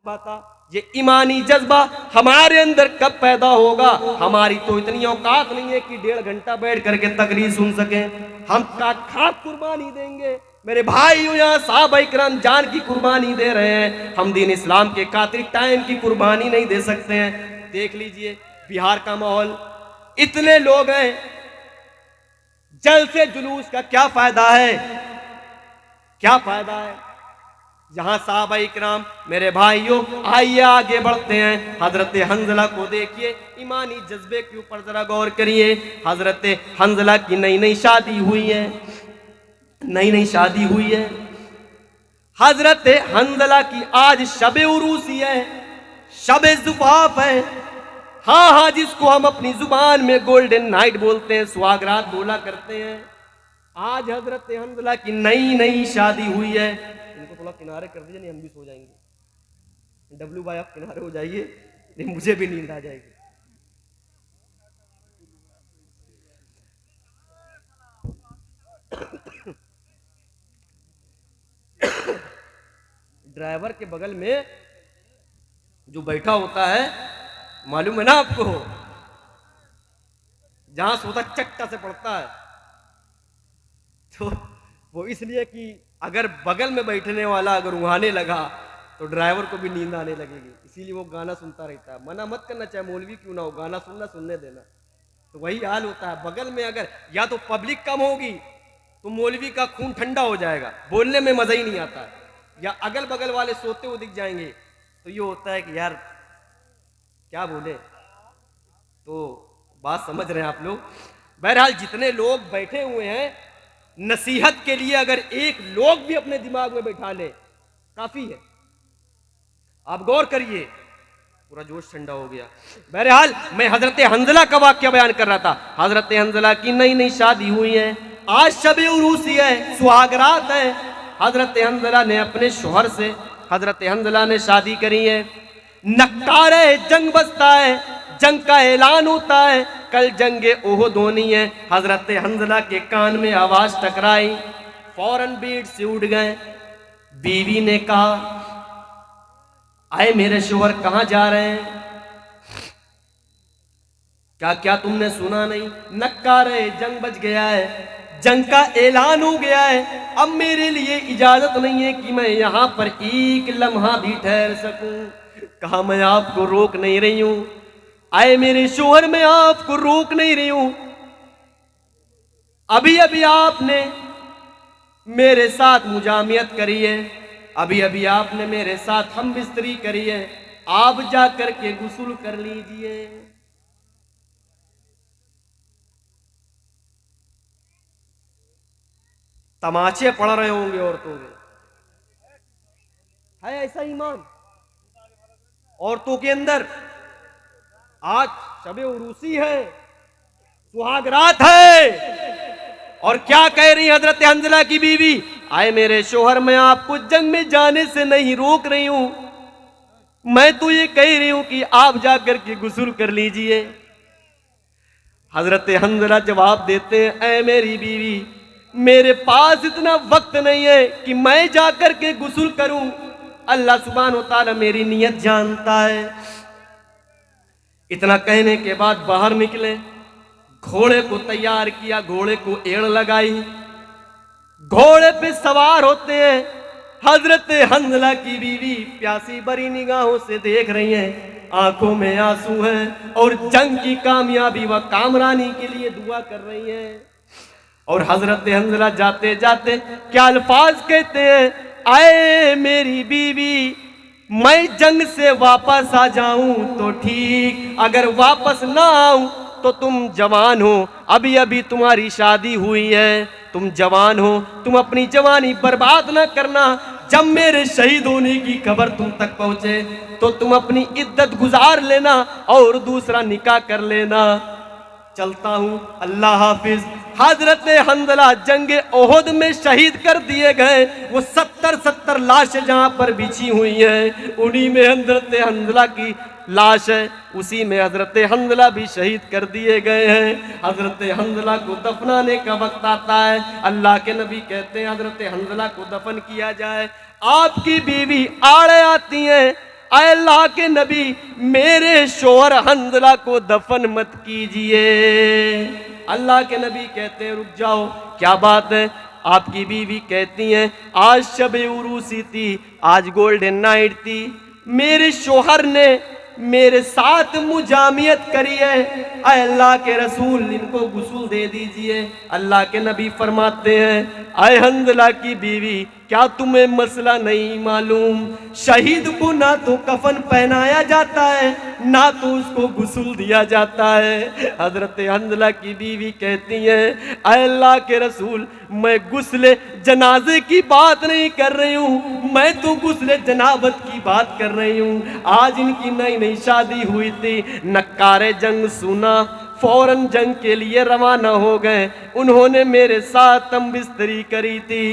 पाता। ये ईमानी जज्बा हमारे अंदर कब पैदा होगा? हमारी तो इतनी औकात नहीं है कि 1.5 घंटा बैठ करके तकरीर सुन सकें। हम खाक कुर्बानी देंगे। मेरे भाइयों, यहाँ साहबा इकराम जान की कुर्बानी दे रहे हैं, हम दीन इस्लाम के खातिर टाइम की कुर्बानी नहीं दे सकते हैं। देख लीजिए बिहार का माहौल, इतने लोग हैं, जलसे जुलूस का क्या फायदा है? क्या फायदा है? जहां साहबा इकराम, मेरे भाइयों आइए आगे बढ़ते हैं। हजरत हंजला को देखिए, ईमानी जज्बे के ऊपर जरा गौर करिए। हजरत हंजला की नई नई शादी हुई है, नई नई शादी हुई है। हजरत हंजला की आज शबे उरूसी है, शबे जुफाफ है। हाँ हाँ, जिसको हम अपनी जुबान में गोल्डन नाइट बोलते हैं, सुहागरात बोला करते हैं। आज हजरत हंजला की नई नई शादी हुई है। इनको थोड़ा किनारे कर दीजिए, नहीं हम भी सो जाएंगे। डब्लू भाई आप किनारे हो जाइए, नहीं मुझे भी नींद आ जाएगी। ड्राइवर के बगल में जो बैठा होता है, मालूम है ना आपको, जहां सोता चट्टा से पड़ता है, तो वो इसलिए कि अगर बगल में बैठने वाला अगर उहाने लगा तो ड्राइवर को भी नींद आने लगेगी, इसीलिए वो गाना सुनता रहता है। मना मत करना, चाहे मौलवी क्यों ना हो, गाना सुनना, सुनने देना। तो वही हाल होता है, बगल में अगर या तो पब्लिक कम होगी तो मौलवी का खून ठंडा हो जाएगा, बोलने में मजा ही नहीं आता है, या अगल बगल वाले सोते हुए दिख जाएंगे तो ये होता है कि यार क्या बोले। तो बात समझ रहे हैं आप लोग। बहरहाल जितने लोग बैठे हुए हैं, नसीहत के लिए अगर एक लोग भी अपने दिमाग में बैठा ले काफी है। आप गौर करिए, पूरा जोश ठंडा हो गया। बहरहाल मैं हजरत हंजला का वाक्य बयान कर रहा था। हजरत हंजला की नई नई शादी हुई है, आज शबे उरूसी है, सुहागरात है। हजरत हंजला ने अपने शोहर से, हजरत हंजला ने शादी करी है। नक्कारे जंग बसता है, जंग का ऐलान होता है, कल जंगे ओहद होनी है। हजरत हंजला के कान में आवाज टकराई, फौरन बीट से उठ गए। बीवी ने कहा, आए मेरे शोहर कहां जा रहे हैं? क्या क्या तुमने सुना नहीं? नक्कारे जंग बच गया है, जंग का ऐलान हो गया है, अब मेरे लिए इजाजत नहीं है कि मैं यहां पर एक लम्हा भी ठहर सकूं। कहा मैं आपको रोक नहीं रही हूं, आए मेरे शोहर, मैं आपको रोक नहीं रही हूं। अभी अभी आपने मेरे साथ मुजामियत करी है, अभी अभी आपने मेरे साथ हम बिस्तरी करी है, आप जाकर के गुस्ल कर लीजिए। तमाचे पड़ रहे होंगे औरतों के, है ऐसा ईमान औरतों के अंदर? आज शबे उरूसी है, सुहागरात है, और क्या कह रही हजरत हंजला की बीवी, आए मेरे शोहर, मैं आपको जंग में जाने से नहीं रोक रही हूं, मैं तो ये कह रही हूं कि आप जाकर के गुस्ल कर लीजिए। हजरत हंजला जवाब देते हैं, ऐ मेरी बीवी, मेरे पास इतना वक्त नहीं है कि मैं जाकर के गुस्ल करूं, अल्लाह सुब्हानहू तआला मेरी नियत जानता है। इतना कहने के बाद बाहर निकले, घोड़े को तैयार किया, घोड़े को एड़ लगाई, घोड़े पे सवार होते हैं। हजरत हंजला की बीवी प्यासी बड़ी निगाहों से देख रही हैं, आंखों में आंसू हैं, और जंग की कामयाबी व कामरानी के लिए दुआ कर रही हैं। और हजरत हंजला जाते जाते क्या अल्फाज कहते हैं, आए मेरी बीवी, मैं जंग से वापस आ जाऊं तो ठीक, अगर वापस ना आऊं तो तुम जवान हो, अभी अभी तुम्हारी शादी हुई है, तुम जवान हो, तुम अपनी जवानी बर्बाद ना करना। जब मेरे शहीद होने की खबर तुम तक पहुंचे तो तुम अपनी इद्दत गुजार लेना और दूसरा निकाह कर लेना। चलता हूं, अल्लाह हाफिज। हजरत हंजला जंगे ओहद में शहीद कर दिए गए। वो 70 लाशें जहां पर बिछी हुई हैं, उन्हीं में हजरत हंजला की लाश है, उसी में हजरत हंजला भी शहीद कर दिए गए हैं। हजरत हंजला को दफनाने का वक्त आता है, अल्लाह के नबी कहते हैं हजरत हंजला को दफन किया जाए। आपकी बीवी आड़े आती हैं, आए अल्लाह के नबी मेरे शोहर हंजला को दफन मत कीजिए। अल्लाह के नबी कहते हैं रुक जाओ, क्या बात है? आपकी बीवी कहती हैं आज शब उरूसी थी, आज गोल्डन नाइट थी, मेरे शोहर ने मेरे साथ मुजामियत करी है, अल्लाह के रसूल इनको गुस्ल दे दीजिए। अल्लाह के नबी फरमाते हैं आए हंजला की बीवी, क्या तुम्हें मसला नहीं मालूम? शहीद को ना तो कफन पहनाया जाता है ना तो उसको गुस्ल दिया जाता है। हजरत हंजला की बीवी कहती है अल्लाह के रसूल मैं गुस्ले जनाजे की बात नहीं कर रही हूँ, मैं तो गुस्ले जनाबत की बात कर रही हूँ। आज इनकी नई नई शादी हुई थी, नक्कारे जंग सुना, फौरन जंग के लिए रवाना हो गए। उन्होंने मेरे साथ तम बिस्तरी करी थी।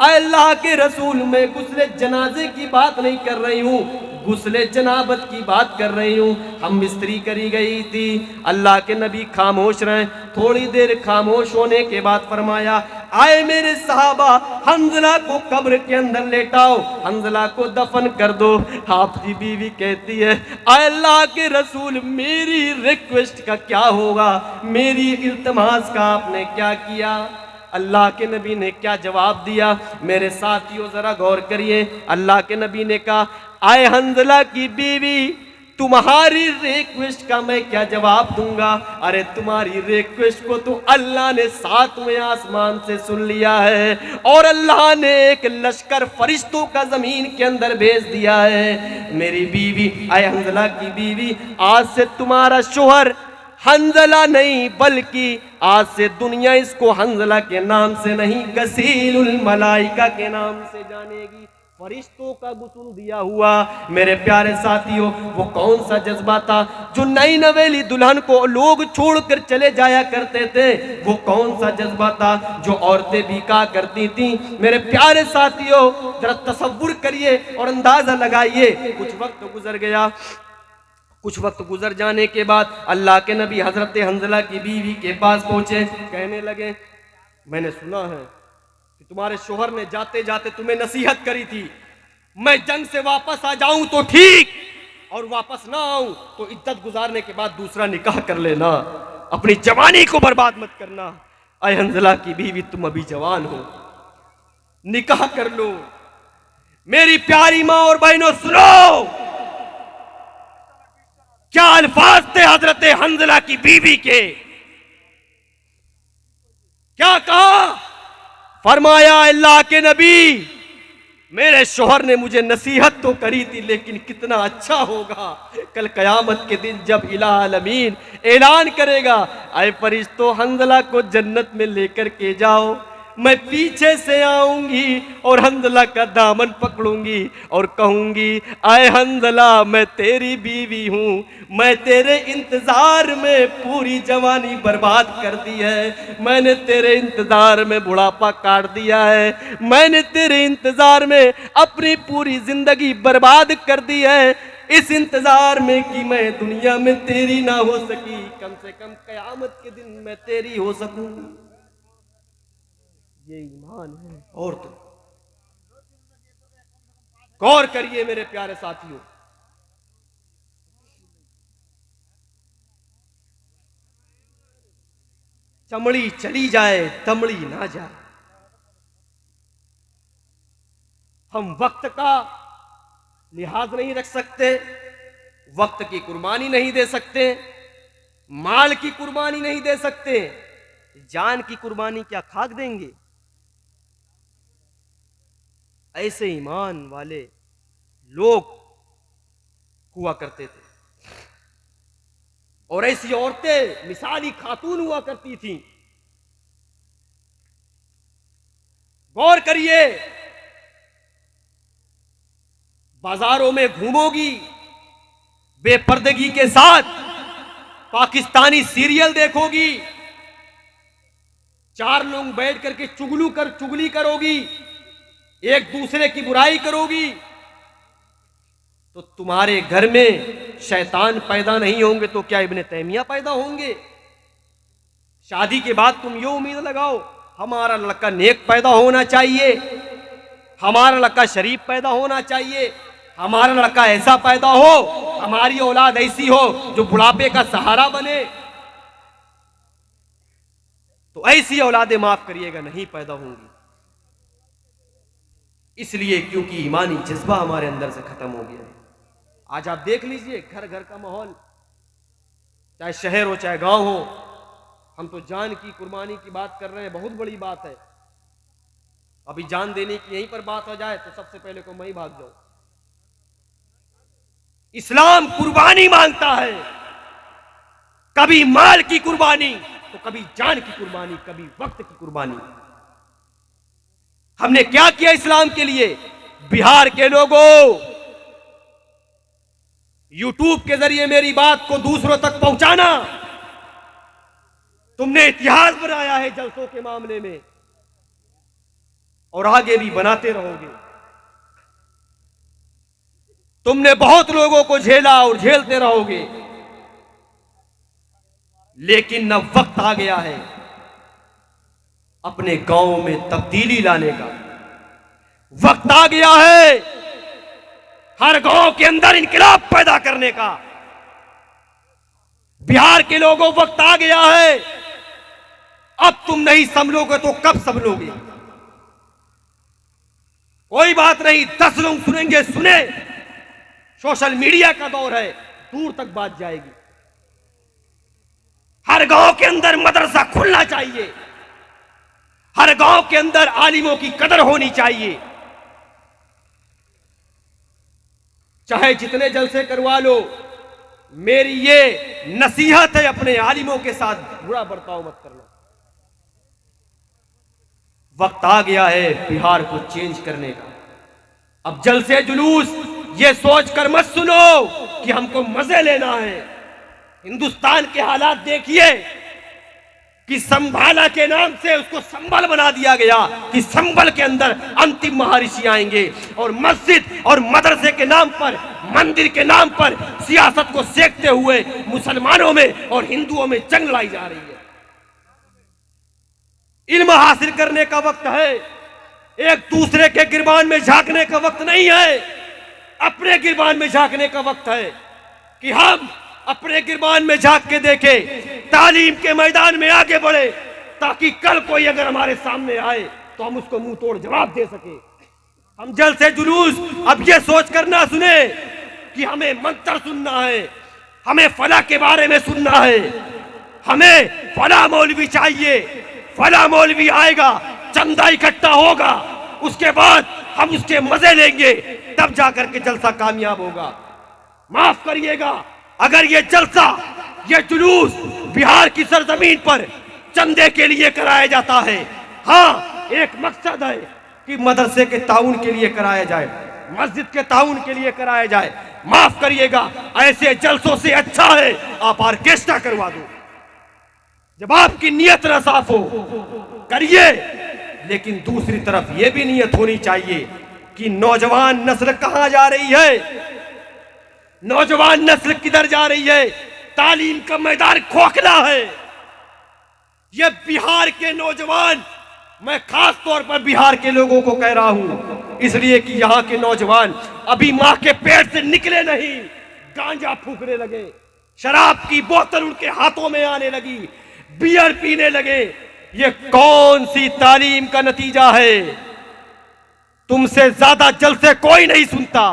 अल्लाह के रसूल मैं गुस्ले जनाजे की बात नहीं कर रही हूँ, गुस्ले जनाबत की बात कर रही हूँ। हम बिस्तरी करी गई थी। अल्लाह के नबी खामोश रहे। थोड़ी देर खामोश होने के बाद फरमाया आए मेरे सहाबा हंजला को कब्र के अंदर लेटाओ, हंजला को दफन कर दो। आपकी बीवी कहती है अल्लाह के रसूल मेरी रिक्वेस्ट का क्या होगा, मेरी इल्तमास का आपने क्या किया? अल्लाह के नबी ने क्या जवाब दिया? मेरे साथियों जरा गौर करिए। अल्लाह के नबी ने कहा आए हंजला की बीवी तुम्हारी रिक्वेस्ट का मैं क्या जवाब दूंगा? अरे तुम्हारी रिक्वेस्ट को तो अल्लाह ने 7वें आसमान से सुन लिया है और अल्लाह ने एक लश्कर फरिश्तों का जमीन के अंदर भेज दिया है। मेरी बीवी आए हंजला की बीवी, आज से तुम्हारा शोहर हंजला नहीं बल्कि आज से दुनिया इसको हंजला के नाम से नहीं गसीलुल मलाइका के नाम से जानेगी। फरिश्तों का गुस्ल दिया हुआ। मेरे प्यारे साथियों वो कौन सा जज्बा था जो नई नवेली दुल्हन को लोग छोड़कर चले जाया करते थे? वो कौन सा जज्बा था जो औरतें भी कहा करती थी? मेरे प्यारे साथियों जरा तसव्वुर करिए और अंदाजा लगाइए। कुछ वक्त गुजर गया। कुछ वक्त गुजर जाने के बाद अल्लाह के नबी हजरत हंजला की बीवी के पास पहुंचे। कहने लगे मैंने सुना है कि तुम्हारे शोहर ने जाते जाते तुम्हें नसीहत करी थी, मैं जंग से वापस आ जाऊं तो ठीक, और वापस ना आऊं तो इज्जत गुजारने के बाद दूसरा निकाह कर लेना, अपनी जवानी को बर्बाद मत करना। अय हंजला की बीवी तुम अभी जवान हो, निकाह कर लो। मेरी प्यारी मां और बहनों सुनो, क्या अल्फाज थे हजरत हंजला की बीवी के। क्या कहा? फरमाया अल्लाह के नबी मेरे शोहर ने मुझे नसीहत तो करी थी, लेकिन कितना अच्छा होगा कल कयामत के दिन जब इलाह आलमीन ऐलान करेगा आए फरिश्तों हंजला को जन्नत में लेकर के जाओ, मैं पीछे से आऊंगी और हंजला का दामन पकड़ूंगी और कहूंगी आए हंजला मैं तेरी बीवी हूं, मैं तेरे इंतजार में पूरी जवानी बर्बाद कर दी है, मैंने तेरे इंतजार में बुढ़ापा काट दिया है, मैंने तेरे इंतजार में अपनी पूरी जिंदगी बर्बाद कर दी है, इस इंतजार में कि मैं दुनिया में तेरी ना हो सकी, कम से कम कयामत के दिन मैं तेरी हो सकूं। ये ईमान है। और तो गौर करिए मेरे प्यारे साथियों, चमड़ी चली जाए तमड़ी ना जाए। हम वक्त का लिहाज नहीं रख सकते, वक्त की कुर्बानी नहीं दे सकते, माल की कुर्बानी नहीं दे सकते, जान की कुर्बानी क्या खाक देंगे? ऐसे ईमान वाले लोग हुआ करते थे और ऐसी औरतें मिसाली खातून हुआ करती थीं। गौर करिए, बाजारों में घूमोगी बेपर्दगी के साथ, पाकिस्तानी सीरियल देखोगी, चार लोग बैठ करके चुगली करोगी, एक दूसरे की बुराई करोगी, तो तुम्हारे घर में शैतान पैदा नहीं होंगे तो क्या इब्ने तैमिया पैदा होंगे? शादी के बाद तुम ये उम्मीद लगाओ हमारा लड़का नेक पैदा होना चाहिए, हमारा लड़का शरीफ पैदा होना चाहिए, हमारा लड़का ऐसा पैदा हो, हमारी औलाद ऐसी हो जो बुढ़ापे का सहारा बने, तो ऐसी औलादें माफ करिएगा नहीं पैदा होंगी। इसलिए क्योंकि ईमानी जज्बा हमारे अंदर से खत्म हो गया है। आज आप देख लीजिए घर घर का माहौल, चाहे शहर हो चाहे गांव हो, हम तो जान की कुर्बानी की बात कर रहे हैं, बहुत बड़ी बात है। अभी जान देने की यहीं पर बात हो जाए तो सबसे पहले को मैं ही भाग जाऊं। इस्लाम कुर्बानी मांगता है, कभी माल की कुर्बानी तो कभी जान की कुर्बानी, कभी वक्त की कुर्बानी। हमने क्या किया इस्लाम के लिए? बिहार के लोगों, यूट्यूब के जरिए मेरी बात को दूसरों तक पहुंचाना। तुमने इतिहास बनाया है जलसों के मामले में और आगे भी बनाते रहोगे। तुमने बहुत लोगों को झेला और झेलते रहोगे, लेकिन अब वक्त आ गया है अपने गांव में तब्दीली लाने का। वक्त आ गया है हर गांव के अंदर इनकलाब पैदा करने का। बिहार के लोगों, वक्त आ गया है, अब तुम नहीं संभलोगे तो कब संभलोगे? कोई बात नहीं, 10 लोग सुनेंगे, सुने। सोशल मीडिया का दौर है, दूर तक बात जाएगी। हर गांव के अंदर मदरसा खुलना चाहिए, हर गांव के अंदर आलिमों की कदर होनी चाहिए। चाहे जितने जलसे करवा लो, मेरी ये नसीहत है, अपने आलिमों के साथ बुरा बर्ताव मत करना। वक्त आ गया है बिहार को चेंज करने का। अब जलसे जुलूस ये सोचकर मत सुनो कि हमको मजे लेना है। हिंदुस्तान के हालात देखिए कि संभाला के नाम से उसको संबल बना दिया गया कि संबल के अंदर अंतिम महर्षि आएंगे, और मस्जिद और मदरसे के नाम पर, मंदिर के नाम पर सियासत को सेकते हुए मुसलमानों में और हिंदुओं में जंग लाई जा रही है। इल्म हासिल करने का वक्त है, एक दूसरे के गिरबान में झांकने का वक्त नहीं है, अपने गिरबान में झांकने का वक्त है कि हम अपने गिरबान में झांक के देखें, तालीम के मैदान में आगे बढ़े, ताकि कल कोई अगर हमारे सामने आए तो हम उसको मुंह तोड़ जवाब दे सके। हम जलसे जुलूस अब ये सोच कर ना सुने कि हमें मंत्र सुनना है, हमें फला के बारे में सुनना है, हमें फला मौलवी चाहिए, फला मौलवी आएगा, चंदा इकट्ठा होगा, उसके बाद हम उसके मजे लेंगे, तब जाकर के जलसा कामयाब होगा। माफ करिएगा, अगर ये जलसा, ये जुलूस बिहार की सरजमीन पर चंदे के लिए कराया जाता है, हाँ एक मकसद है कि मदरसे के ताउन के लिए कराया जाए, मस्जिद के ताउन के लिए कराया जाए, माफ करिएगा, ऐसे जलसों से अच्छा है आप ऑर्केस्ट्रा करवा दो। जब आपकी नियत न साफ हो करिए, लेकिन दूसरी तरफ यह भी नियत होनी चाहिए कि नौजवान नस्ल कहां जा रही है, नौजवान नस्ल किधर जा रही है, तालीम का मैदान खोखला है। ये बिहार के नौजवान, मैं खास तौर पर बिहार के लोगों को कह रहा हूं, इसलिए कि यहां के नौजवान अभी मां के पेट से निकले नहीं, गांजा फूकने लगे, शराब की बोतल उनके हाथों में आने लगी, बियर पीने लगे। ये कौन सी तालीम का नतीजा है? तुमसे ज्यादा जलसे कोई नहीं सुनता,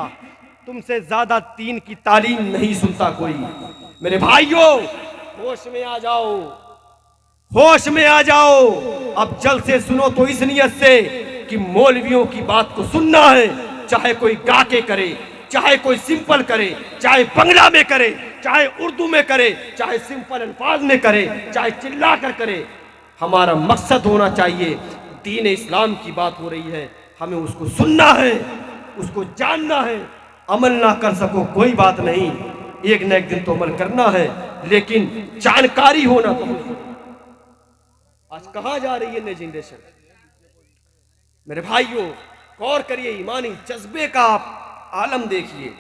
तुमसे ज्यादा दीन की तालीम नहीं सुनता कोई। मेरे भाइयों, होश में आ जाओ, होश में आ जाओ। अब जलसे सुनो तो इस नियत से कि मौलवियों की बात को सुनना है, चाहे कोई गा के करे, चाहे कोई सिंपल करे, चाहे बंगला में करे, चाहे उर्दू में करे, चाहे सिंपल अल्फाज में करे, चाहे चिल्ला कर करे। हमारा मकसद होना चाहिए, दीन इस्लाम की बात हो रही है, हमें उसको सुनना है, उसको जानना है। अमल ना कर सको कोई बात नहीं, एक न एक दिन तो अमल करना है, लेकिन जानकारी होना तो। आज कहां जा रही है नई जनरेशन? मेरे भाइयों, गौर करिए, ईमानी जज्बे का आप आलम देखिए,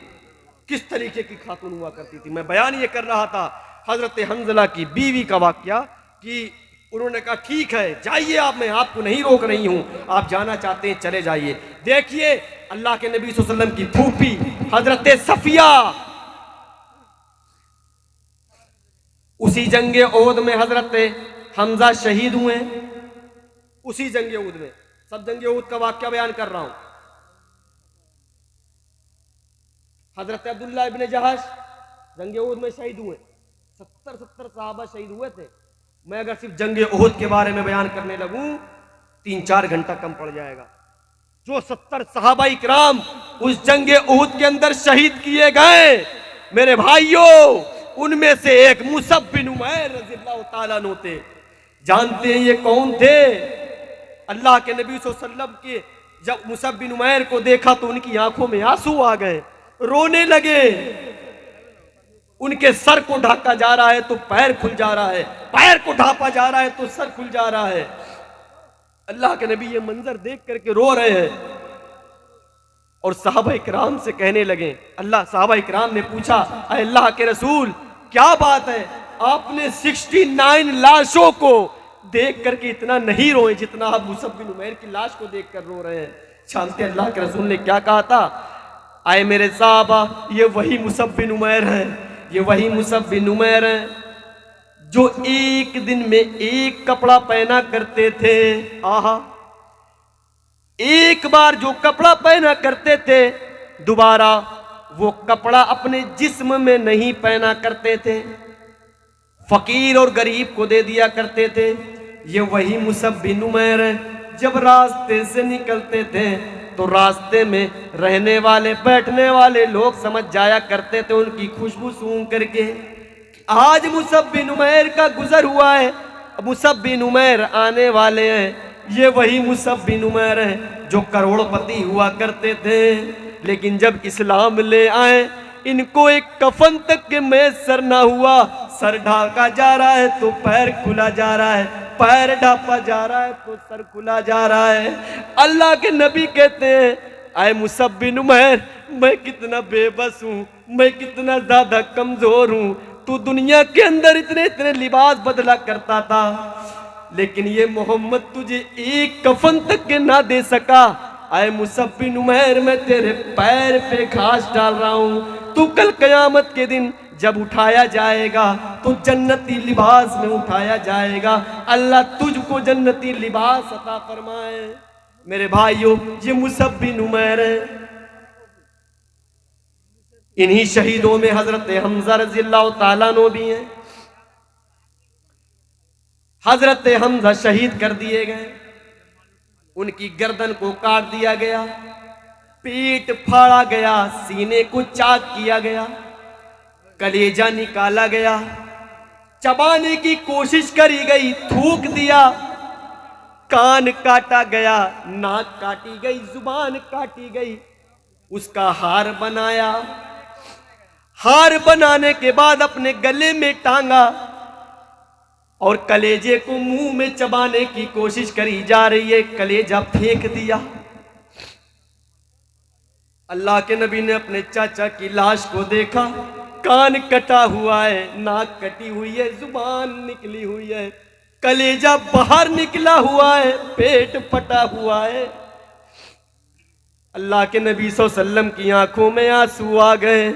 किस तरीके की खातून हुआ करती थी। मैं बयान ये कर रहा था हजरत हंजला की बीवी का वाकया कि उन्होंने कहा ठीक है जाइए आप, मैं आपको नहीं रोक रही हूं, आप जाना चाहते हैं चले जाइए। देखिए अल्लाह के नबी सल्लल्लाहु अलैहि वसल्लम की फूफी हजरत सफिया, उसी जंगे ओहद में हजरत हमजा शहीद हुए। उसी जंगे ओहद में, सब जंगे ओहद का वाक्य बयान कर रहा हूं। हजरत अब्दुल्ला इब्ने जहाश जंगे ओहद में शहीद हुए। 70 सहाबा शहीद हुए थे। मैं अगर सिर्फ जंगे ओहद के बारे में बयान करने लगूं 3-4 घंटा कम पड़ जाएगा। जो 70 सहाबा इकराम उस जंगे ओहद के अंदर शहीद किए गए, मेरे भाइयों, उनमें से एक मुसअब बिन उमैर रज़ियल्लाहु ताला अन्हु थे। जानते हैं ये कौन थे? अल्लाह के नबी सल्लल्लाहु अलैहि वसल्लम के जब मुसअब बिन उमैर को देखा तो उनकी आंखों में आंसू आ गए, रोने लगे। उनके सर को ढाका जा रहा है तो पैर खुल जा रहा है, पैर को ढापा जा रहा है तो सर खुल जा रहा है। अल्लाह के नबी ये मंजर देख करके रो रहे हैं और सहाबा इकराम से कहने लगे, सहाबा इकराम ने पूछा, अल्लाह के रसूल क्या बात है, आपने 69 लाशों को देख करके इतना नहीं रोए जितना आप मुसअब बिन उमैर की लाश को देखकर रो रहे हैं। जानते अल्लाह के रसूल ने क्या कहा था? आए मेरे साहबा, ये वही मुसअब बिन उमैर है, ये वही मुसअब बिन उमैर है जो एक दिन में एक कपड़ा पहना करते थे। आहा, एक बार जो कपड़ा पहना करते थे दोबारा वो कपड़ा अपने जिस्म में नहीं पहना करते थे, फकीर और गरीब को दे दिया करते थे। ये वही मुसअब बिन उमैर है। जब रास्ते से निकलते थे तो रास्ते में रहने वाले बैठने वाले लोग समझ जाया करते थे उनकी खुशबू सूंघ करके, आज मुसअब बिन उमैर का गुजर हुआ है, मुसअब बिन उमैर आने वाले हैं। ये वही मुसअब बिन उमैर है जो करोड़पति हुआ करते थे, लेकिन जब इस्लाम ले आए इनको एक कफन तक के मैसर ना हुआ। सर ढाका जा रहा है तो पैर खुला जा रहा है, पैर ढापा जा रहा है तो सर खुला जा रहा है। अल्लाह के नबी कहते हैं, आए मुसअब बिन उमैर, मैं कितना बेबस हूँ, मैं कितना ज्यादा कमजोर हूँ। तू दुनिया के अंदर इतने इतने लिबास बदला करता था, लेकिन ये मोहम्मद तुझे एक कफन तक के ना दे सका। आए मुसअब बिन उमैर, मैं तेरे पैर पे घास डाल रहा हूँ। तू कल कयामत के दिन जब उठाया जाएगा तो जन्नती लिबास में उठाया जाएगा। अल्लाह तुझको जन्नती लिबास अता फरमाए। मेरे भाइयों, ये मुसअब बिन उमैर है। इन्हीं शहीदों में हजरत हमजा रज़ियल्लाहु ताला अन्हु भी हैं। हजरत हमजा शहीद कर दिए गए, उनकी गर्दन को काट दिया गया, पेट फाड़ा गया, सीने को चाक किया गया, कलेजा निकाला गया, चबाने की कोशिश करी गई, थूक दिया, कान काटा गया, नाक काटी गई, जुबान काटी गई, उसका हार बनाया। हार बनाने के बाद अपने गले में टांगा और कलेजे को मुंह में चबाने की कोशिश करी जा रही है, कलेजा फेंक दिया। अल्लाह के नबी ने अपने चाचा की लाश को देखा, कान कटा हुआ है, नाक कटी हुई है, जुबान निकली हुई है, कलेजा बाहर निकला हुआ है, पेट फटा हुआ है। अल्लाह के नबी सल्लल्लाहु अलैहि वसल्लम की आंखों में आंसू आ गए।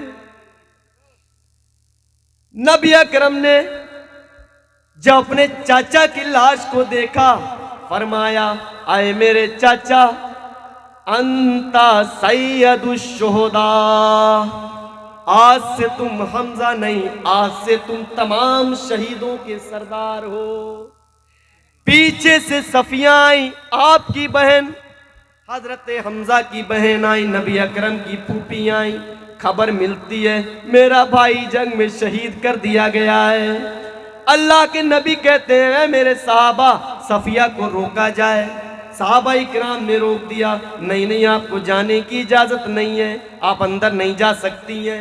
नबी अकरम ने जब अपने चाचा की लाश को देखा फरमाया, आए मेरे चाचा, अंता सैयदुश शुहदा, आज से तुम हमजा नहीं, आज से तुम तमाम शहीदों के सरदार हो। पीछे से सफिया आई, आपकी बहन, हजरत हमजा की बहन आई, नबी अकरम की फूफी आई। खबर मिलती है मेरा भाई जंग में शहीद कर दिया गया है। अल्लाह के नबी कहते हैं, मेरे साहबा, सफिया को रोका जाए। साहबा इकराम ने रोक दिया, नहीं नहीं, आपको जाने की इजाजत नहीं है, आप अंदर नहीं जा सकती हैं।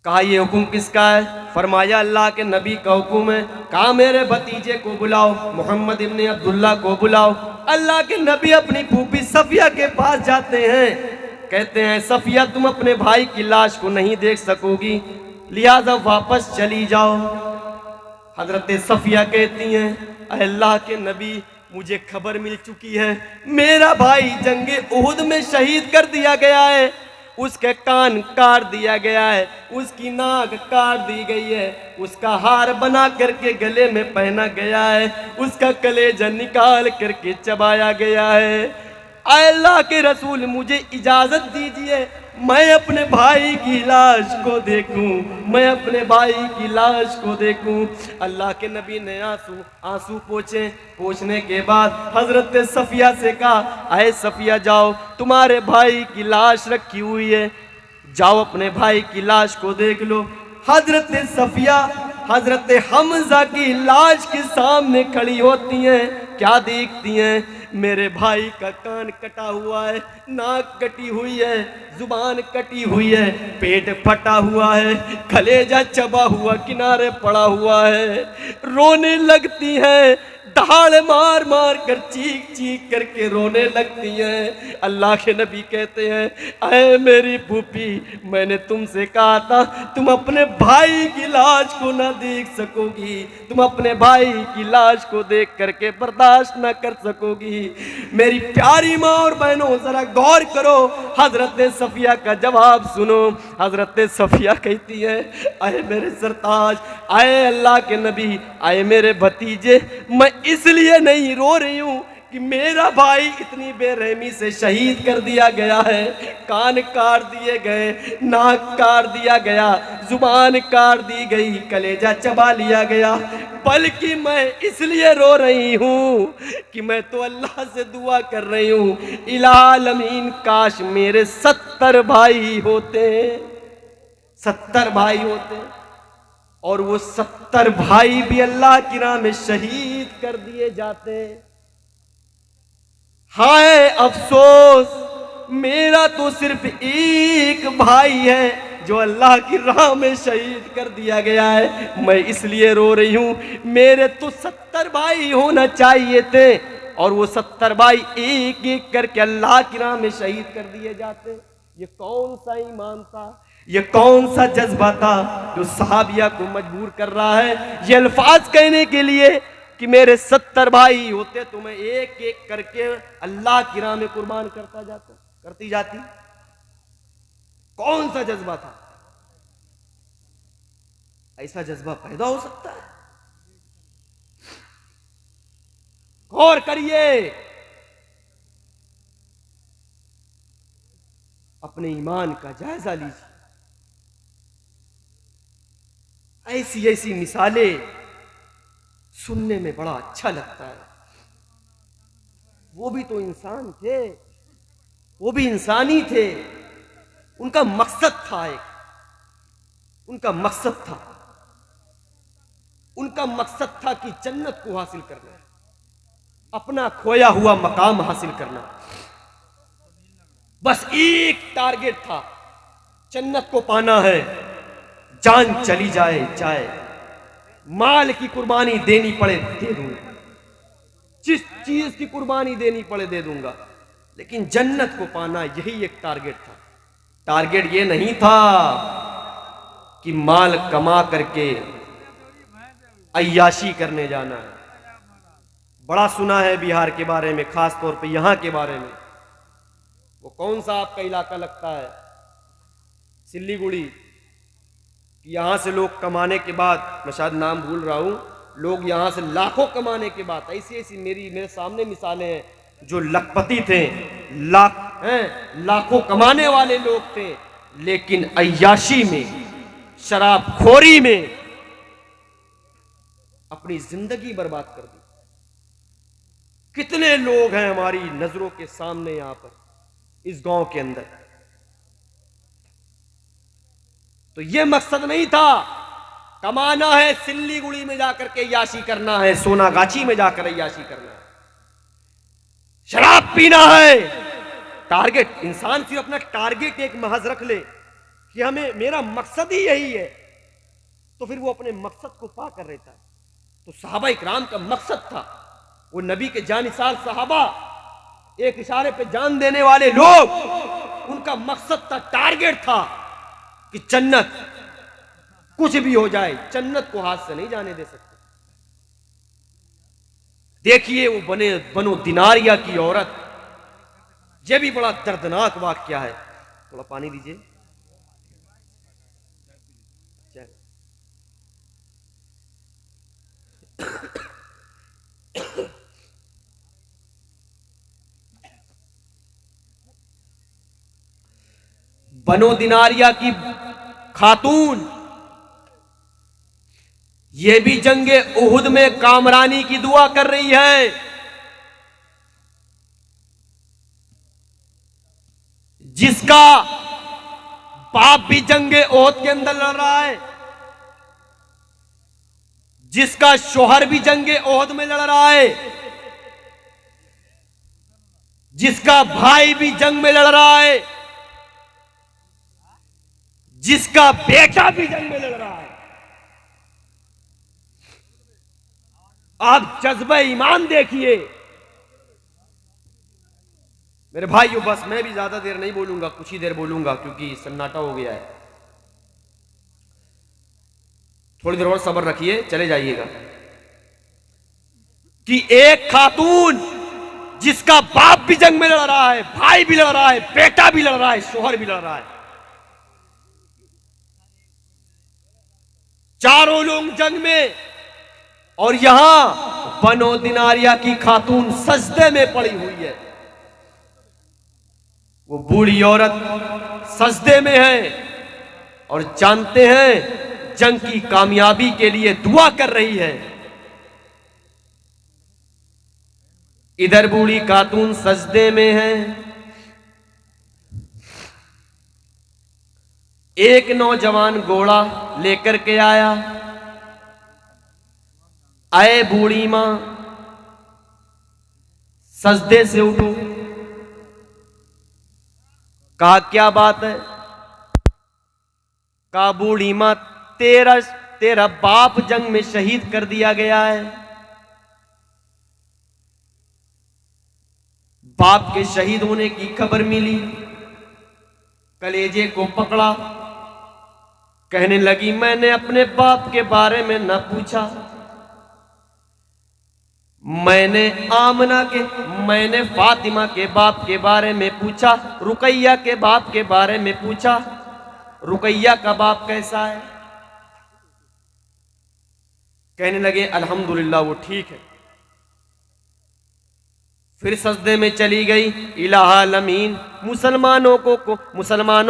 कहा ये हुक्म किसका है? फरमाया अल्लाह के नबी का हुक्म है। कहा मेरे भतीजे को बुलाओ, मोहम्मद इब्ने अब्दुल्ला को बुलाओ। अल्लाह के नबी अपनी फूफी सफिया के पास जाते हैं, कहते हैं सफिया तुम अपने भाई की लाश को नहीं देख सकोगी, लिहाजा वापस चली जाओ। हजरत सफिया कहती हैं, अल्लाह के नबी, मुझे खबर मिल चुकी है, मेरा भाई जंगे उहुद में शहीद कर दिया गया है। उसके कान काट दिया गया है, उसकी नाक काट दी गई है, उसका हार बना करके गले में पहना गया है, उसका कलेजा निकाल करके चबाया गया है। अल्लाह के रसूल, मुझे इजाजत दीजिए, मैं अपने भाई की लाश को देखूं, मैं अपने भाई की लाश को देखूं। अल्लाह के नबी ने आंसू पोंछने के बाद हजरत सफिया से कहा, आए सफिया, जाओ, तुम्हारे भाई की लाश रखी हुई है, जाओ अपने भाई की लाश को देख लो। हजरत सफिया हजरत हमजा की लाश के सामने खड़ी होती हैं, क्या देखती हैं? मेरे भाई का कान कटा हुआ है, नाक कटी हुई है, जुबान कटी हुई है, पेट फटा हुआ है, कलेजा चबा हुआ किनारे पड़ा हुआ है। रोने लगती हैं, दहाड़ मार मार कर चीख चीख करके रोने लगती हैं। अल्लाह के नबी कहते हैं, अरे मेरी फूफी, मैंने तुमसे कहा था तुम अपने भाई की लाश को ना देख सकोगी, तुम अपने भाई की लाश को देख करके बर्दाश्त ना कर सकोगी। मेरी प्यारी माँ और बहनों, जरा गौर करो, हजरत सफिया का जवाब सुनो। हजरत सफिया कहती है, आए मेरे सरताज, आए अल्लाह के नबी, आए मेरे भतीजे, मैं इसलिए नहीं रो रही हूं कि मेरा भाई इतनी बेरहमी से शहीद कर दिया गया है, कान काट दिए गए, नाक काट दिया गया, जुबान काट दी गई, कलेजा चबा लिया गया, बल्कि मैं इसलिए रो रही हूं कि मैं तो अल्लाह से दुआ कर रही हूं, इलामीन, काश मेरे 70 भाई होते, 70 भाई होते, और वो 70 भाई भी अल्लाह की राह में शहीद कर दिए जाते। हाय अफसोस, मेरा तो सिर्फ एक भाई है जो अल्लाह की राह में शहीद कर दिया गया है। मैं इसलिए रो रही हूं, मेरे तो 70 भाई होना चाहिए थे, और वो 70 भाई एक एक करके अल्लाह की राह में शहीद कर दिए जाते। ये कौन सा ईमान था, ये कौन सा जज्बा था जो सहाबिया को मजबूर कर रहा है ये अल्फाज कहने के लिए कि मेरे 70 भाई होते तो मैं एक एक करके अल्लाह की राह में कुर्बान करती जाती। कौन सा जज्बा था? ऐसा जज्बा पैदा हो सकता है? गौर करिए, अपने ईमान का जायजा लीजिए। ऐसी ऐसी मिसालें सुनने में बड़ा अच्छा लगता है। वो भी तो इंसान थे, वो भी इंसानी थे, उनका मकसद था, उनका मकसद था कि जन्नत को हासिल करना, अपना खोया हुआ मकाम हासिल करना। बस एक टारगेट था, जन्नत को पाना है, जान चली जाए, माल की कुर्बानी देनी पड़े दे दूंगा, जिस चीज की कुर्बानी देनी पड़े दे दूंगा, लेकिन जन्नत को पाना, यही एक टारगेट था। टारगेट ये नहीं था कि माल कमा करके अय्याशी करने जाना है। बड़ा सुना है बिहार के बारे में, खास तौर पे यहां के बारे में। वो कौन सा आपका इलाका लगता है? सिल्लीगुड़ी। यहां से लोग कमाने के बाद, मैं शायद नाम भूल रहा हूं, लोग यहां से लाखों कमाने के बाद, ऐसी ऐसी मेरे सामने मिसालें हैं जो लखपति थे, लाखों कमाने वाले लोग थे, लेकिन अय्याशी में, शराबखोरी में अपनी जिंदगी बर्बाद कर दी। कितने लोग हैं हमारी नजरों के सामने यहां पर, इस गांव के अंदर। तो यह मकसद नहीं था कमाना है, सिल्लीगुड़ी में जाकर के अय्याशी करना है, सोनागाछी में जाकर अय्याशी करना है, शराब पीना है। टारगेट, इंसान सिर्फ अपना टारगेट एक महज रख ले कि हमें, मेरा मकसद ही यही है, तो फिर वो अपने मकसद को पा कर रहता है। तो सहाबा इकराम का मकसद था, वो नबी के जानिसार सहाबा, एक इशारे पे जान देने वाले लोग, उनका मकसद था, टारगेट था कि जन्नत, कुछ भी हो जाए, जन्नत को हाथ से नहीं जाने दे सकते। देखिए वो बनो दिनारिया की औरत, ये भी बड़ा दर्दनाक वाकया है। थोड़ा पानी दीजिए। बनो दिनारिया की खातून, ये भी जंगे उहुद में कामरानी की दुआ कर रही है। जिसका बाप भी जंगे उहुद के अंदर लड़ रहा है, जिसका शोहर भी जंगे उहुद में लड़ रहा है, जिसका भाई भी जंग में लड़ रहा है, जिसका बेटा भी जंग में लड़ रहा है। आप जज्बा ईमान देखिए मेरे भाइयों। बस मैं भी ज्यादा देर नहीं बोलूंगा, कुछ ही देर बोलूंगा क्योंकि सन्नाटा हो गया है। थोड़ी देर और सब्र रखिए, चले जाइएगा। कि एक खातून जिसका बाप भी जंग में लड़ रहा है, भाई भी लड़ रहा है, बेटा भी लड़ रहा है, शोहर भी लड़ रहा है, चारों लोग जंग में, और यहां बनो दिनारिया की खातून सजदे में पड़ी हुई है। वो बूढ़ी औरत सजदे में है और जानते हैं जंग की कामयाबी के लिए दुआ कर रही है। इधर बूढ़ी खातून सजदे में है। एक नौजवान घोड़ा लेकर के आया। आए बूढ़ी मां, सजदे से उठो। कहा क्या बात है? कहा बूढ़ी मां, तेरा बाप जंग में शहीद कर दिया गया है। बाप के शहीद होने की खबर मिली, कलेजे को पकड़ा। कहने लगी मैंने अपने बाप के बारे में न पूछा, मैंने फातिमा के बाप के बारे में पूछा, रुकैया के बाप के बारे में पूछा। रुकैया का बाप कैसा है? कहने लगे अल्हम्दुलिल्लाह वो ठीक है। फिर सजदे में चली गई। इलाहा अमीन, मुसलमानों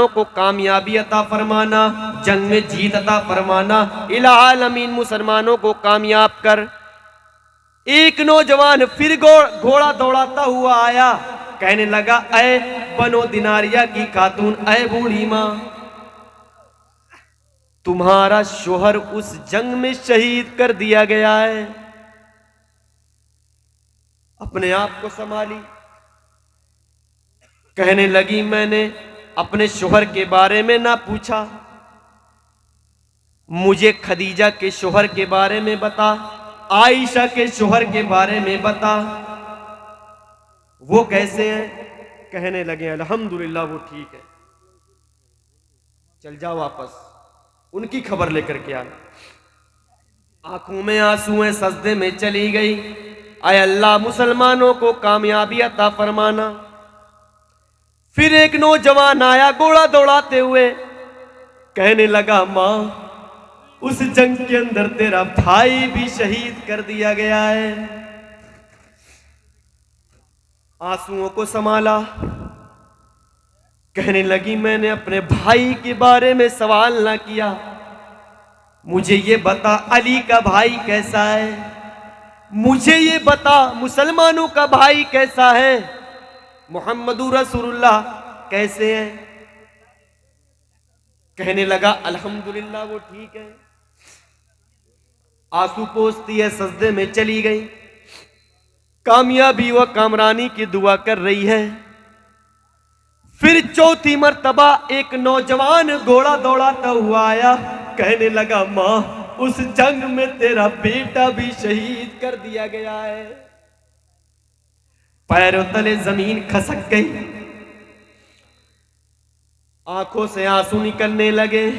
को कामयाबी अता फरमाना, जंग में जीत अता फरमाना। इलाहा अमीन, मुसलमानों को कामयाब कर। एक नौजवान फिर घोड़ा दौड़ाता हुआ आया। कहने लगा ऐ बनो दिनारिया की खातून, ऐ बूढ़ी मां, तुम्हारा शोहर उस जंग में शहीद कर दिया गया है। अपने आप को संभाली। कहने लगी मैंने अपने शोहर के बारे में ना पूछा, मुझे खदीजा के शोहर के बारे में बता, आयशा के शोहर के बारे में बता, वो कैसे हैं? कहने लगे अल्हम्दुलिल्लाह वो ठीक है। चल जाओ वापस, उनकी खबर लेकर के आना। आंखों में आंसू हैं, सजदे में चली गई। आय अल्लाह, मुसलमानों को कामयाबी अता फरमाना। फिर एक नौजवान आया घोड़ा दौड़ाते हुए। कहने लगा मां, उस जंग के अंदर तेरा भाई भी शहीद कर दिया गया है। आंसुओं को संभाला। कहने लगी मैंने अपने भाई के बारे में सवाल ना किया, मुझे ये बता अली का भाई कैसा है, मुझे ये बता मुसलमानों का भाई कैसा है, मुहम्मदुर रसूलुल्लाह कैसे हैं? कहने लगा अल्हम्दुलिल्लाह वो ठीक है। आंसू पोंछती है, सजदे में चली गई। कामयाबी व कामरानी की दुआ कर रही है। फिर चौथी मर्तबा एक नौजवान घोड़ा दौड़ाता हुआ आया। कहने लगा मां, उस जंग में तेरा बेटा भी शहीद कर दिया गया है। पैरों तले जमीन खसक गई, आंखों से आंसू निकलने लगे।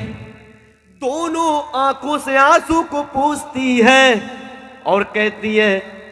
दोनों आंखों से आंसू को पोंछती है और कहती है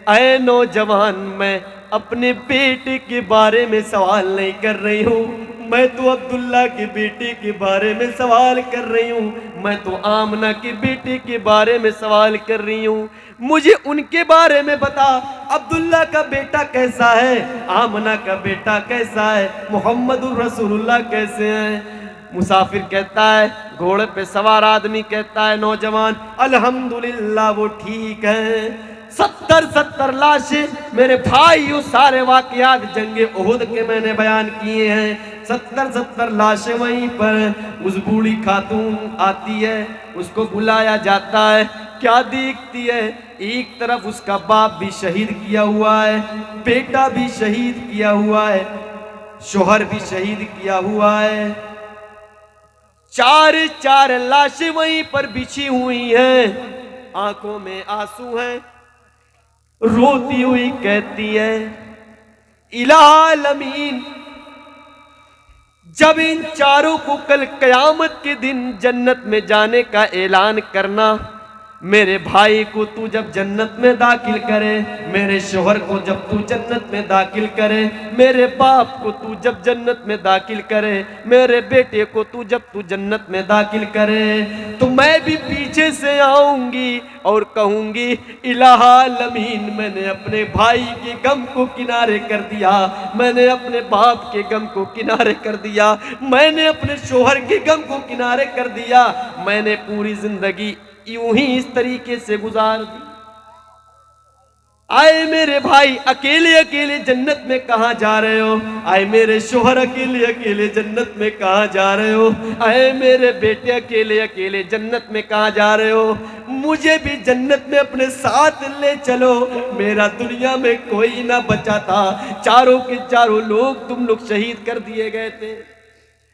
ऐ नौजवान, मैं अपने बेटे के बारे में सवाल नहीं कर रही हूँ, मैं तो अब्दुल्ला के बेटे के बारे में सवाल कर रही हूँ, मैं तो आमना के बेटे के बारे में सवाल कर रही हूँ। मुझे उनके बारे में बता, अब्दुल्ला का बेटा कैसा है, आमना का बेटा कैसा है, मोहम्मदुर रसूलुल्लाह कैसे हैं। मुसाफिर कहता है, घोड़े पे सवार आदमी कहता है, नौजवान अल्हम्दुलिल्लाह वो ठीक है। 70 लाशें मेरे भाई, उस सारे वाकयात जंगे उहुद के मैंने बयान किए हैं। 70 लाशें वहीं पर। उस बूढ़ी खातून आती है, उसको बुलाया जाता है, क्या देखती है, एक तरफ उसका बाप भी शहीद किया हुआ है, बेटा भी शहीद किया हुआ है, शोहर भी शहीद किया हुआ है, चार लाशें वहीं पर बिछी हुई हैं, आंखों में आंसू हैं, रोती हुई कहती है, इलामीन, जब इन चारों को कल कयामत के दिन जन्नत में जाने का ऐलान करना, मेरे भाई को तू जब जन्नत में दाखिल करे, मेरे शोहर को जब तू जन्नत में दाखिल करे, मेरे बाप को तू जब जन्नत में दाखिल करे, मेरे बेटे को तू जब तू जन्नत में दाखिल करे, तो मैं भी पीछे से आऊंगी और कहूंगी, इलामीन, मैंने अपने भाई के गम को किनारे कर दिया, मैंने अपने बाप के गम को किनारे कर दिया, मैंने अपने शोहर के गम को किनारे कर दिया, मैंने पूरी जिंदगी यूं ही इस तरीके से गुजार दी। आए मेरे भाई, अकेले अकेले जन्नत में कहां जा रहे हो, आए मेरे शोहर अकेले अकेले जन्नत में कहां जा रहे हो, आए मेरे बेटे अकेले अकेले जन्नत में कहां जा रहे हो, मुझे भी जन्नत में अपने साथ ले चलो। मेरा दुनिया में कोई ना बचा था, चारों के चारों लोग तुम लोग शहीद कर दिए गए थे,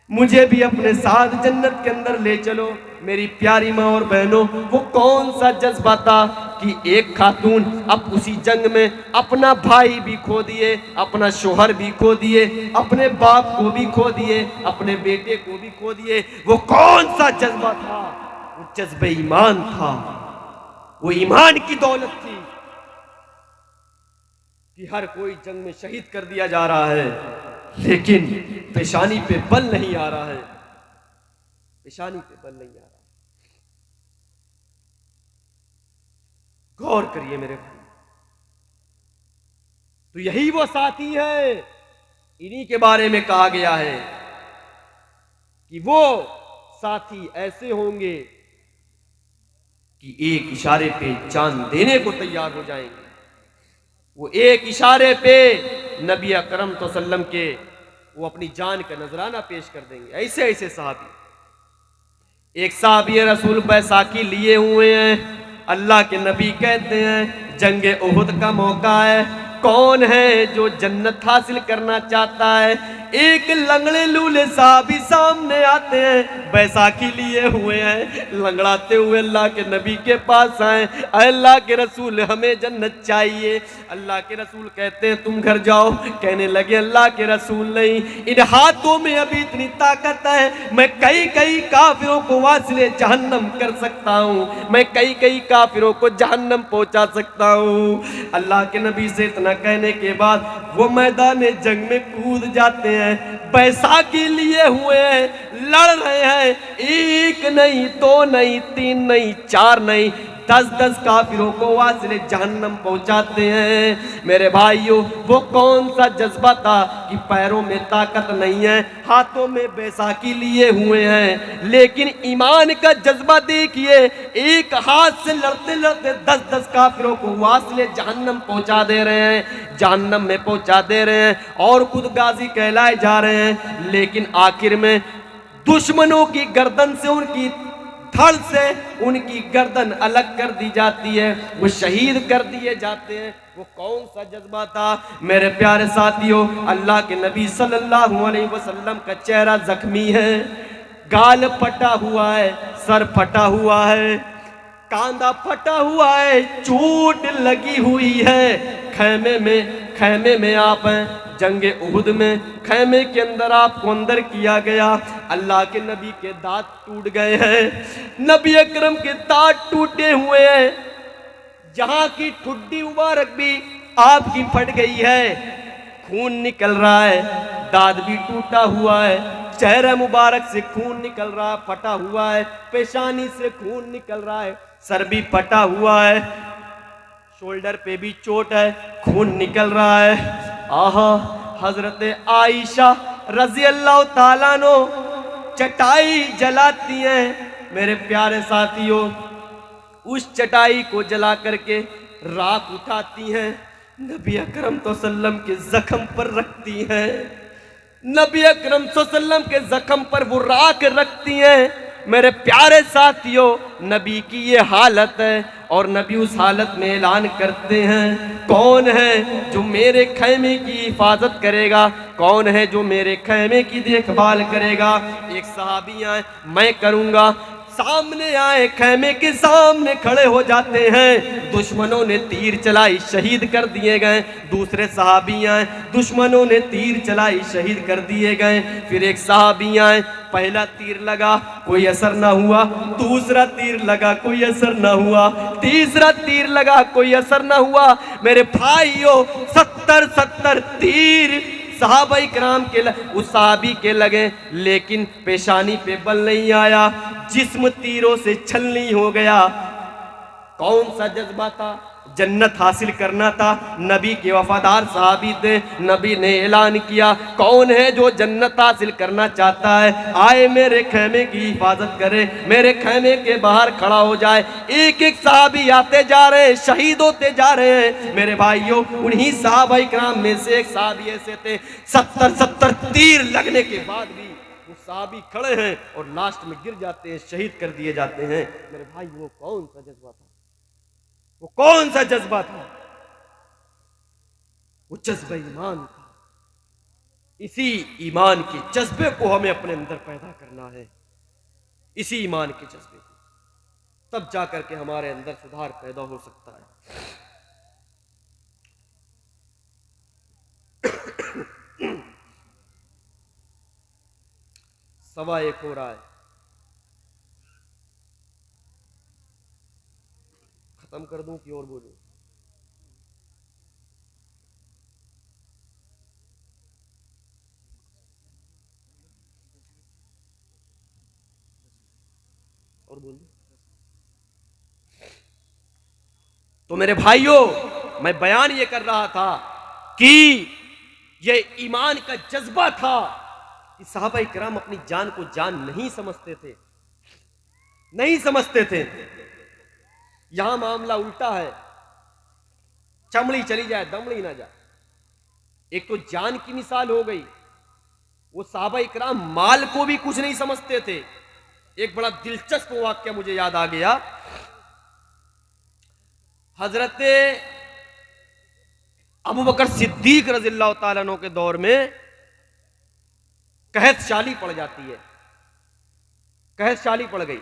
मुझे भी अपने साथ जन्नत के अंदर ले चलो। मेरी प्यारी माँ और बहनों, वो कौन सा जज्बा था कि एक खातून अब उसी जंग में अपना भाई भी खो दिए, अपना शोहर भी खो दिए, अपने बाप को भी खो दिए, अपने बेटे को भी खो दिए। वो कौन सा जज्बा था? वो जज्बे ईमान था, वो ईमान की दौलत थी कि हर कोई जंग में शहीद कर दिया जा रहा है, लेकिन पेशानी पे बल नहीं आ रहा है, पेशानी पे बल नहीं आ रहा। गौर करिए मेरे भाई, तो यही वो साथी है, इन्हीं के बारे में कहा गया है कि वो साथी ऐसे होंगे कि एक इशारे पे जान देने को तैयार हो जाएंगे। वो एक इशारे पे नबी अकरम तो सल्लम के वो अपनी जान का नजराना पेश कर देंगे। ऐसे ऐसे साहबी, एक साहबी रसूल बैसाखी लिए हुए हैं, अल्लाह के नबी कहते हैं जंगे उहुद का मौका है, कौन है जो जन्नत हासिल करना चाहता है? एक लंगड़े लूले साहबी सामने आते हैं, बैसाखी लिए हुए हैं, लंगड़ाते हुए अल्लाह के नबी के पास आए, अल्लाह के रसूल हमें जन्नत चाहिए। अल्लाह के रसूल कहते हैं तुम घर जाओ। कहने लगे अल्लाह के रसूल नहीं, इन हाथों में अभी इतनी ताकत है, मैं कई कई काफिरों को वासिले जहन्नम कर सकता हूँ, मैं कई कई काफिरों को जहन्नम पहुंचा सकता हूँ। अल्लाह के नबी से इतना कहने के बाद वो मैदान जंग में कूद जाते हैं, बैसाखी लिए हुए हैं, लड़ रहे हैं, एक नहीं, दो नहीं, तीन नहीं, चार नहीं, 10-10 काफिरों को वासिले जहन्नम पहुंचाते हैं। मेरे भाइयों, वो कौन सा जज्बा था कि पैरों में ताकत नहीं है, हाथों में बैसाखी लिए हुए हैं, लेकिन ईमान का जज्बा देखिए, एक हाथ से लड़ते लड़ते 10-10 काफिरों को वासिले जहन्नम पहुंचा दे रहे हैं, जहन्नम में पहुंचा दे रहे हैं, और खुद गाजी कहलाए जा रहे हैं। लेकिन आखिर में दुश्मनों की गर्दन से, उनकी धड़ से उनकी गर्दन अलग कर दी जाती है, वो शहीद कर दिए जाते हैं। वो कौन सा जज्बा था मेरे प्यारे साथियों? अल्लाह के नबी सल्लल्लाहु अलैहि वसल्लम का चेहरा जख्मी है, गाल फटा हुआ है, सर फटा हुआ है, कांधा फटा हुआ है, चोट लगी हुई है। खैमे में आप हैं, जंगे उहुद में खैमे के अंदर आपको अंदर किया गया। अल्लाह के नबी के दांत टूट गए हैं, नबी अकरम के दांत टूटे हुए हैं, जहां की ठुड्डी मुबारक भी आपकी फट गई है, खून निकल रहा है, दांत भी टूटा हुआ है, चेहरे मुबारक से खून निकल रहा है, फटा हुआ है, पेशानी से खून निकल रहा है, सर भी फटा हुआ है, शोल्डर पे भी चोट है, खून निकल रहा है। आहा, हजरत आयशा रजी अल्लाह ताला नो चटाई जलाती हैं। मेरे प्यारे साथियों, उस चटाई को जला करके राख उठाती हैं, नबी अकरम तो सल्लम के जख्म पर रखती हैं। नबी अकरम तो सल्लम के जख्म पर वो राख रखती हैं। मेरे प्यारे साथियों, नबी की ये हालत है और नबी उस हालत में ऐलान करते हैं, कौन है जो मेरे खैमे की हिफाजत करेगा, कौन है जो मेरे खैमे की देखभाल करेगा। एक सहाबी आए, मैं करूंगा। सामने आए, खैमे के सामने खड़े हो जाते हैं। दुश्मनों ने तीर चलाई, शहीद कर दिए गए। दूसरे सहाबी आए, दुश्मनों ने तीर चलाई, शहीद कर दिए गए। फिर एक सहाबी आए, पहला तीर लगा, कोई असर ना हुआ। दूसरा तीर लगा, कोई असर ना हुआ। तीसरा तीर लगा, कोई असर ना हुआ। मेरे भाइयों, 70 तीर सहाबाई कराम के उस सहाबी के लगे, लेकिन पेशानी पे बल नहीं आया, जिस्म तीरों से छलनी हो गया। कौन सा जज्बा था? जन्नत हासिल करना था। नबी के वफादार सहाबी थे। नबी ने ऐलान किया, कौन है जो जन्नत हासिल करना चाहता है, आए मेरे खैमे की हिफाजत करे, मेरे खैमे के बाहर खड़ा हो जाए। एक एक सहाबी आते जा रहे हैं, शहीद होते जा रहे हैं। मेरे भाइयों, उन्हीं सहाबाई कराम में से एक सहाबी ऐसे थे, 70 तीर लगने के बाद भी वो सहाबी खड़े हैं और लास्ट में गिर जाते हैं, शहीद कर दिए जाते हैं। मेरे भाई, वो कौन सा जज्बा था? वो कौन सा जज्बा था? वो जज्बा ईमान था। इसी ईमान के जज्बे को हमें अपने अंदर पैदा करना है। इसी ईमान के जज्बे को, तब जाकर के हमारे अंदर सुधार पैदा हो सकता है। सवा एक हो रहा है, खत्म कर दूं कि और बोलूं? और बोलूं? तो मेरे भाइयों, मैं बयान ये कर रहा था कि ये ईमान का जज्बा था कि सहाबाए किराम अपनी जान को जान नहीं समझते थे, नहीं समझते थे। यहां मामला उल्टा है, चमड़ी चली जाए दमड़ी ना जाए। एक तो जान की मिसाल हो गई, वो सहाबाए किराम माल को भी कुछ नहीं समझते थे। एक बड़ा दिलचस्प वाक्य मुझे याद आ गया। हजरत अबू बकर सिद्दीक रज़ियल्लाहु ताला अन्हु के दौर में कहत शाली पड़ जाती है, कहत शाली पड़ गई।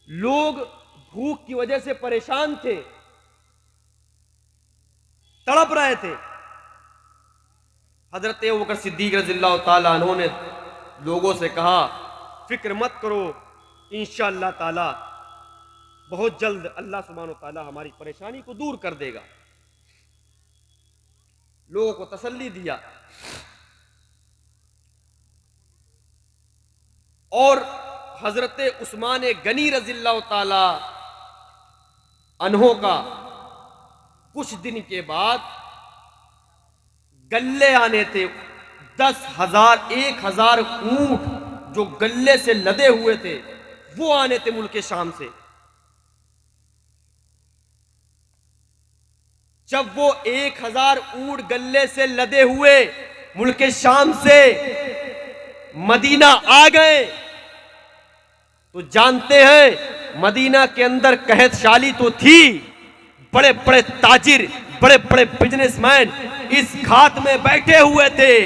लोग भूख की वजह से परेशान थे, तड़प रहे थे। हजरत अबू बकर सिद्दीक रज़ियल्लाहु ताला अन्हु ने लोगों से कहा, फिक्र मत करो, इंशाअल्लाह ताला बहुत जल्द अल्लाह सुब्हानहू ताला हमारी परेशानी को दूर कर देगा। लोगों को तसल्ली दिया और हजरत उस्मान गनी रज़ियल्लाहु ताला अन्हो का कुछ दिन के बाद गल्ले आने थे। 10,000 1,000 ऊंट जो गल्ले से लदे हुए थे वो आने थे मुल्क शाम से। जब वो 1,000 ऊंट गल्ले से लदे हुए मुल्क शाम से मदीना आ गए तो जानते हैं मदीना के अंदर कहत शाली तो थी, बड़े बड़े ताजिर, बड़े बड़े बिजनेसमैन इस खात में बैठे हुए थे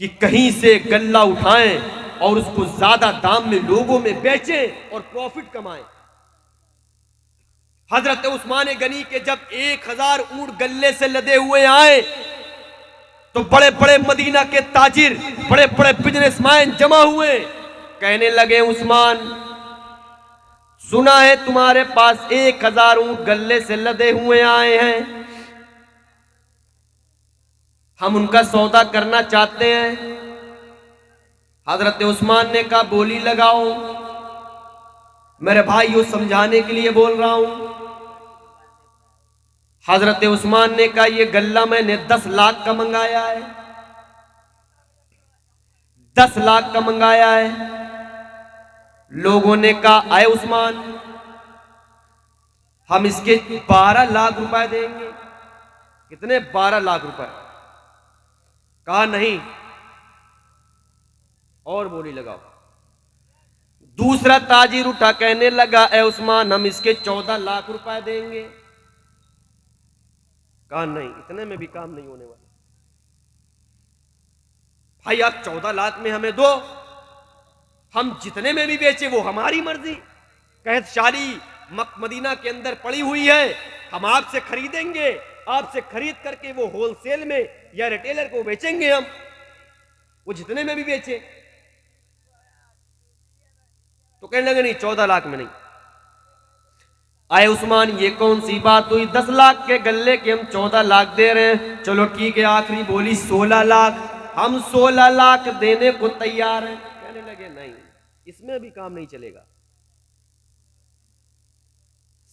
कि कहीं से गल्ला उठाएं और उसको ज्यादा दाम में लोगों में बेचें और प्रॉफिट कमाएं। हजरत उस्मान गनी के जब 1,000 ऊंट गल्ले से लदे हुए आए तो बड़े बड़े मदीना के ताजिर, बड़े बड़े बिजनेसमैन जमा हुए, कहने लगे, उस्मान सुना है तुम्हारे पास 1000 ऊंट गल्ले से लदे हुए आए हैं, हम उनका सौदा करना चाहते हैं। हजरत उस्मान ने कहा बोली लगाओ। मेरे भाइयों समझाने के लिए बोल रहा हूं। हजरत उस्मान ने कहा ये गल्ला मैंने 10 लाख का मंगाया है, 10 लाख का मंगाया है। लोगों ने कहा आए उस्मान, हम इसके 12 लाख रुपए देंगे। कितने? 12 लाख रुपए। कहा नहीं, और बोली लगाओ। दूसरा ताजिर उठा कहने लगा ए उस्मान, हम इसके 14 लाख रुपए देंगे। कहा नहीं, इतने में भी काम नहीं होने वाला। भाई आप 14 लाख में हमें दो, हम जितने में भी बेचे वो हमारी मर्जी। कहत शारी मदीना के अंदर पड़ी हुई है, हम आपसे खरीदेंगे, आपसे खरीद करके वो होलसेल में या रिटेलर को बेचेंगे हम, वो जितने में भी बेचे। तो कहने लगे नहीं, 14 लाख में नहीं। आए उस्मान, ये कौन सी बात हुई? 10 लाख के गल्ले के हम 14 लाख दे रहे हैं। चलो ठीक है, आखिरी बोली 16 लाख, हम 16 लाख देने को तैयार हैं। कहने लगे नहीं, इसमें भी काम नहीं चलेगा।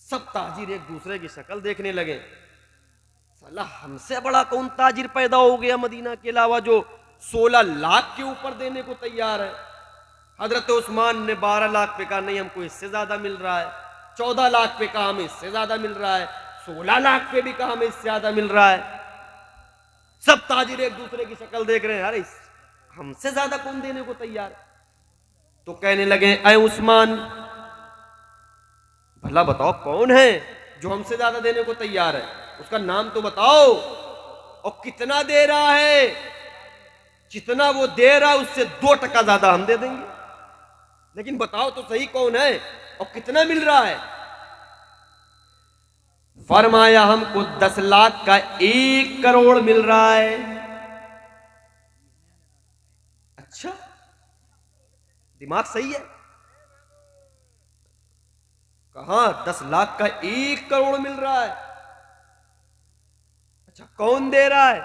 सब ताजिर एक दूसरे की शक्ल देखने लगे। साला हमसे बड़ा कौन ताजिर पैदा हो गया मदीना के अलावा जो 16 लाख के ऊपर देने को तैयार है। हजरत उस्मान ने 12 लाख पे कहा नहीं, हमको इससे ज्यादा मिल रहा है। 14 लाख पे कहा हमें इससे ज्यादा मिल रहा है। 16 लाख पे भी कहा हमें इससे ज्यादा मिल रहा है। सब ताजिर एक दूसरे की शक्ल देख रहे हैं, अरे हमसे ज्यादा कौन देने को तैयार। तो कहने लगे ऐ उस्मान, भला बताओ कौन है जो हमसे ज्यादा देने को तैयार है, उसका नाम तो बताओ, और कितना दे रहा है। जितना वो दे रहा है उससे 2% ज्यादा हम दे देंगे, लेकिन बताओ तो सही कौन है और कितना मिल रहा है। फरमाया हमको 10 लाख का 1 करोड़ मिल रहा है। अच्छा, दिमाग सही है। कहां 10 लाख का 1 करोड़ मिल रहा है। अच्छा, कौन दे रहा है?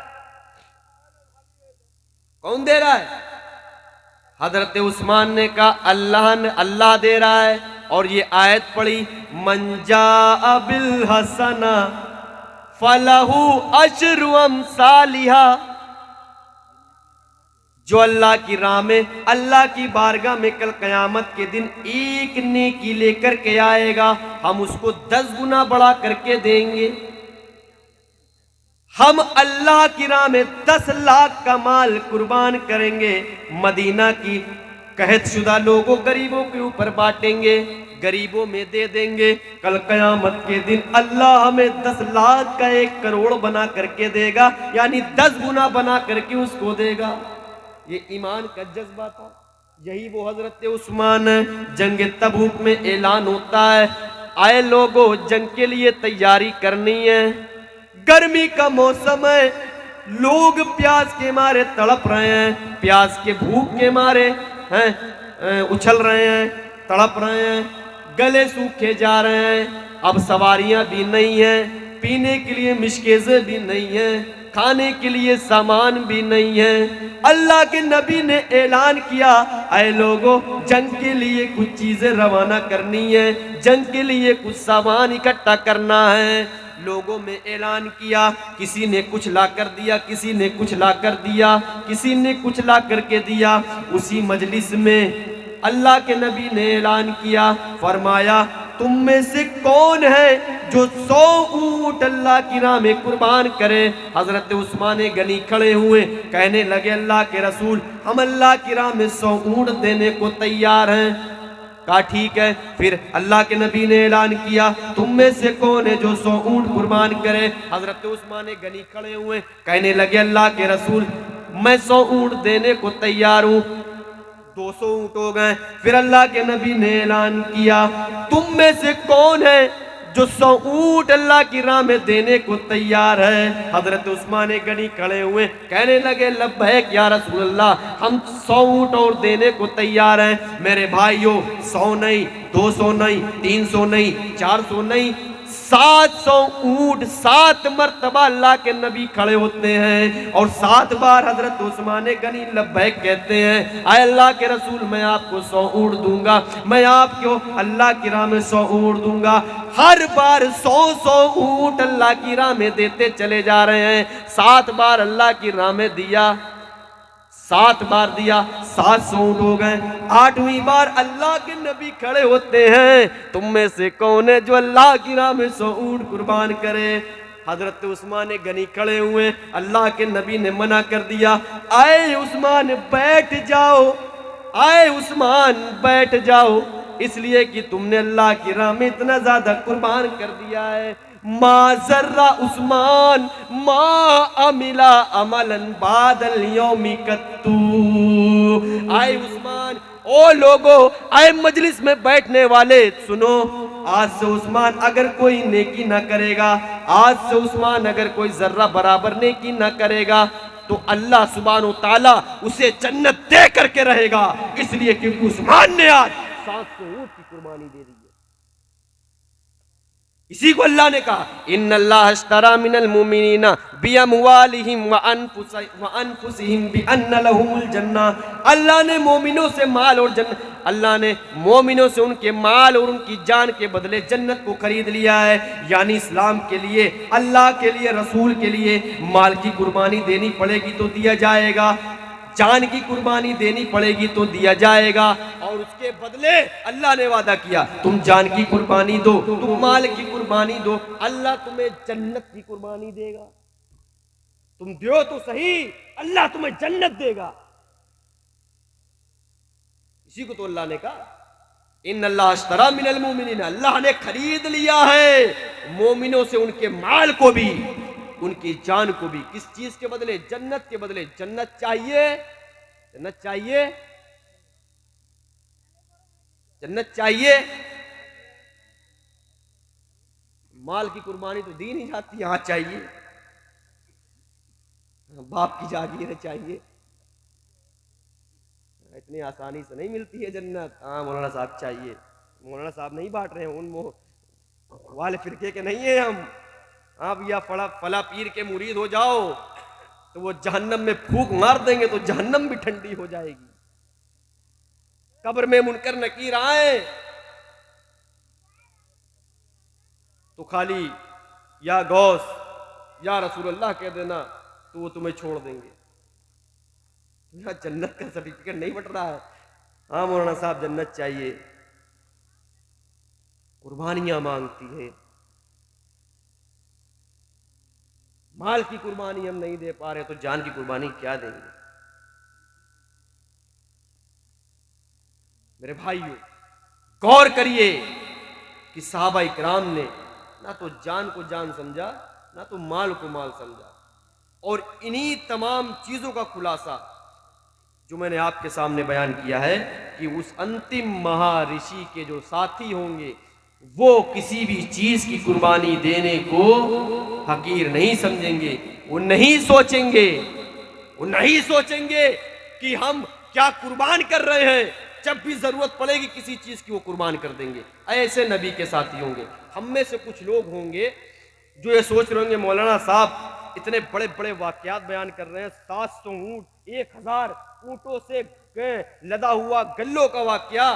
कौन दे रहा है? हजरत उस्मान ने कहा अल्लाह दे रहा है। और ये आयत पढ़ी, मंजा बिल हसना फलहू अशरु अमसालिहा। जो अल्लाह की राह में, अल्लाह की बारगाह में कल कयामत के दिन एक नेकी लेकर के आएगा, हम उसको 10 गुना बढ़ा करके देंगे। हम अल्लाह की राह में 10 लाख का माल कुर्बान करेंगे, मदीना की कहत शुदा लोगों गरीबों के ऊपर बांटेंगे, गरीबों में दे देंगे। कल कयामत के दिन अल्लाह हमें 10 लाख का 1 करोड़ बना करके देगा, यानी 10 गुना बना करके उसको देगा। ये ईमान का जज्बा था। यही वो हजरत उस्मान है। जंग तबूक में ऐलान होता है, आए लोगों जंग के लिए तैयारी करनी है। गर्मी का मौसम है, लोग प्यास के मारे तड़प रहे हैं, प्यास के भूख के मारे हैं उछल रहे हैं, तड़प रहे हैं, गले सूखे जा रहे हैं। अब सवारियां भी नहीं है, पीने के लिए मिशकेज़े भी नहीं है, खाने के लिए सामान भी नहीं है। अल्लाह के नबी ने ऐलान किया, ऐ लोगों जंग के लिए कुछ चीजें रवाना करनी है, जंग के लिए कुछ सामान इकट्ठा करना है। लोगों में ऐलान किया, किसी ने कुछ ला कर दिया, किसी ने कुछ ला कर दिया, किसी ने कुछ ला करके दिया। उसी मजलिस में अल्लाह के नबी ने ऐलान किया, फरमाया तुम में से कौन है जो 100 ऊंट अल्लाह की राह में कुर्बान करे। हजरत उस्मान गनी खड़े हुए, कहने लगे अल्लाह के रसूल, हम अल्लाह की राह में 100 ऊंट देने को तैयार हैं। कहा ठीक है। फिर अल्लाह के नबी ने ऐलान किया, तुम में से कौन है जो 100 ऊंट कुर्बान करे। हजरत उस्मान गनी खड़े हुए, कहने लगे अल्लाह के रसूल, मैं 100 ऊंट देने को तैयार हूं। 200 ऊंट हो गए। फिर अल्लाह के नबी ने ऐलान किया, तुम में से कौन है जो 100 ऊंट अल्लाह की राह में देने को तैयार है। हजरत उस्मान गनी खड़े हुए, कहने लगे लब्बैक या रसूल अल्लाह, हम 100 ऊंट और देने को तैयार हैं। मेरे भाइयों 100 नहीं 200 नहीं, 300 नहीं, 400 नहीं, 700 ऊंट 7 मरतबा अल्लाह के नबी खड़े होते हैं और 7 बार हजरत उस्मान गनी लब्बैक कहते हैं, आए अल्लाह के रसूल मैं आपको 100 ऊंट दूंगा, मैं आपको अल्लाह की राह में 100 ऊंट दूंगा। हर बार 100 ऊंट अल्लाह की राह में देते चले जा रहे हैं। 7 बार अल्लाह की राह में दिया, 7 बार दिया, 700 ऊंट हो गए। 8वीं बार अल्लाह के नबी खड़े होते हैं, तुम में से कौन है जो अल्लाह की राह में 100 ऊंट कुर्बान करे। हजरत उस्मान गनी खड़े हुए, अल्लाह के नबी ने मना कर दिया, आए उस्मान बैठ जाओ, आए उस्मान बैठ जाओ, इसलिए कि तुमने अल्लाह की राह में इतना ज्यादा कुर्बान कर दिया है। मा जर्रा उस्मान मा अमिला अमलन बादल यौमी कत्तू। आए उस्मान, ओ लोगो, आए मजलिस में बैठने वाले, सुनो, आज से उस्मान अगर कोई नेकी ना करेगा, आज से उस्मान अगर कोई जर्रा बराबर नेकी ना करेगा तो अल्लाह सुब्हानो ताला उसे जन्नत दे करके रहेगा, इसलिए क्योंकि उस्मान ने आज 700 ऊंट की कुर्बानी दे दी है। इसी को अल्लाह ने कहा, इन्नल्लाह अश्तरा मिनल मुमिनीना बिअमवालिहिम व अनफुसिहिम बिअन्न लहुमुल जन्ना। अल्लाह ने मोमिनों से माल और जन्नत, अल्लाह ने मोमिनों से उनके माल और उनकी जान के बदले जन्नत को खरीद लिया है। यानी इस्लाम के लिए, अल्लाह के लिए, रसूल के लिए माल की कुर्बानी देनी पड़ेगी तो दिया जाएगा, जान की कुर्बानी देनी पड़ेगी तो दिया जाएगा, और उसके बदले अल्लाह ने वादा किया, तुम जान की कुर्बानी दो, तुम माल की कुर्बानी दो, अल्लाह तुम्हें जन्नत की कुर्बानी देगा। तुम दो तो सही, अल्लाह तुम्हें जन्नत देगा। इसी को तो अल्लाह ने कहा, इन्नल्लाह अश्तरा मिनल मुमिनीन, अल्लाह ने खरीद लिया है मोमिनों से उनके माल को भी, उनकी जान को भी। किस चीज के बदले? जन्नत के बदले। जन्नत चाहिए, जन्नत चाहिए, जन्नत चाहिए। माल की कुर्बानी तो दी नहीं जाती, यहां चाहिए, बाप की जागीर चाहिए, इतनी आसानी से नहीं मिलती है जन्नत। हाँ मौलाना साहब चाहिए, मौलाना साहब नहीं बांट रहे हैं, उन वाले फिरके के नहीं है हम। हाँ भैया, फला पीर के मुरीद हो जाओ तो वो जहन्नम में फूंक मार देंगे तो जहन्नम भी ठंडी हो जाएगी। कब्र में मुनकर नकीर आए तो खाली या गौस या रसूलुल्लाह कह देना तो वो तुम्हें छोड़ देंगे। यहाँ जन्नत का सर्टिफिकेट नहीं बट रहा है। हाँ मौलाना साहब जन्नत चाहिए, कुर्बानियां मांगती है, माल की कुर्बानी हम नहीं दे पा रहे तो जान की कुर्बानी क्या देंगे। मेरे भाइयों, गौर करिए कि साहबा इकराम ने ना तो जान को जान समझा, ना तो माल को माल समझा, और इन्हीं तमाम चीजों का खुलासा जो मैंने आपके सामने बयान किया है कि उस अंतिम महाऋषि के जो साथी होंगे वो किसी भी चीज की कुर्बानी देने को हकीर नहीं समझेंगे। वो नहीं सोचेंगे, वो नहीं सोचेंगे कि हम क्या कुर्बान कर रहे हैं, जब भी जरूरत पड़ेगी किसी चीज की वो कुर्बान कर देंगे। ऐसे नबी के साथी होंगे। हम में से कुछ लोग होंगे जो ये सोच रहे होंगे मौलाना साहब इतने बड़े बड़े वाकयात बयान कर रहे हैं, 700 ऊंट, 1000 ऊंटों से लदा हुआ गल्लों का वाकया।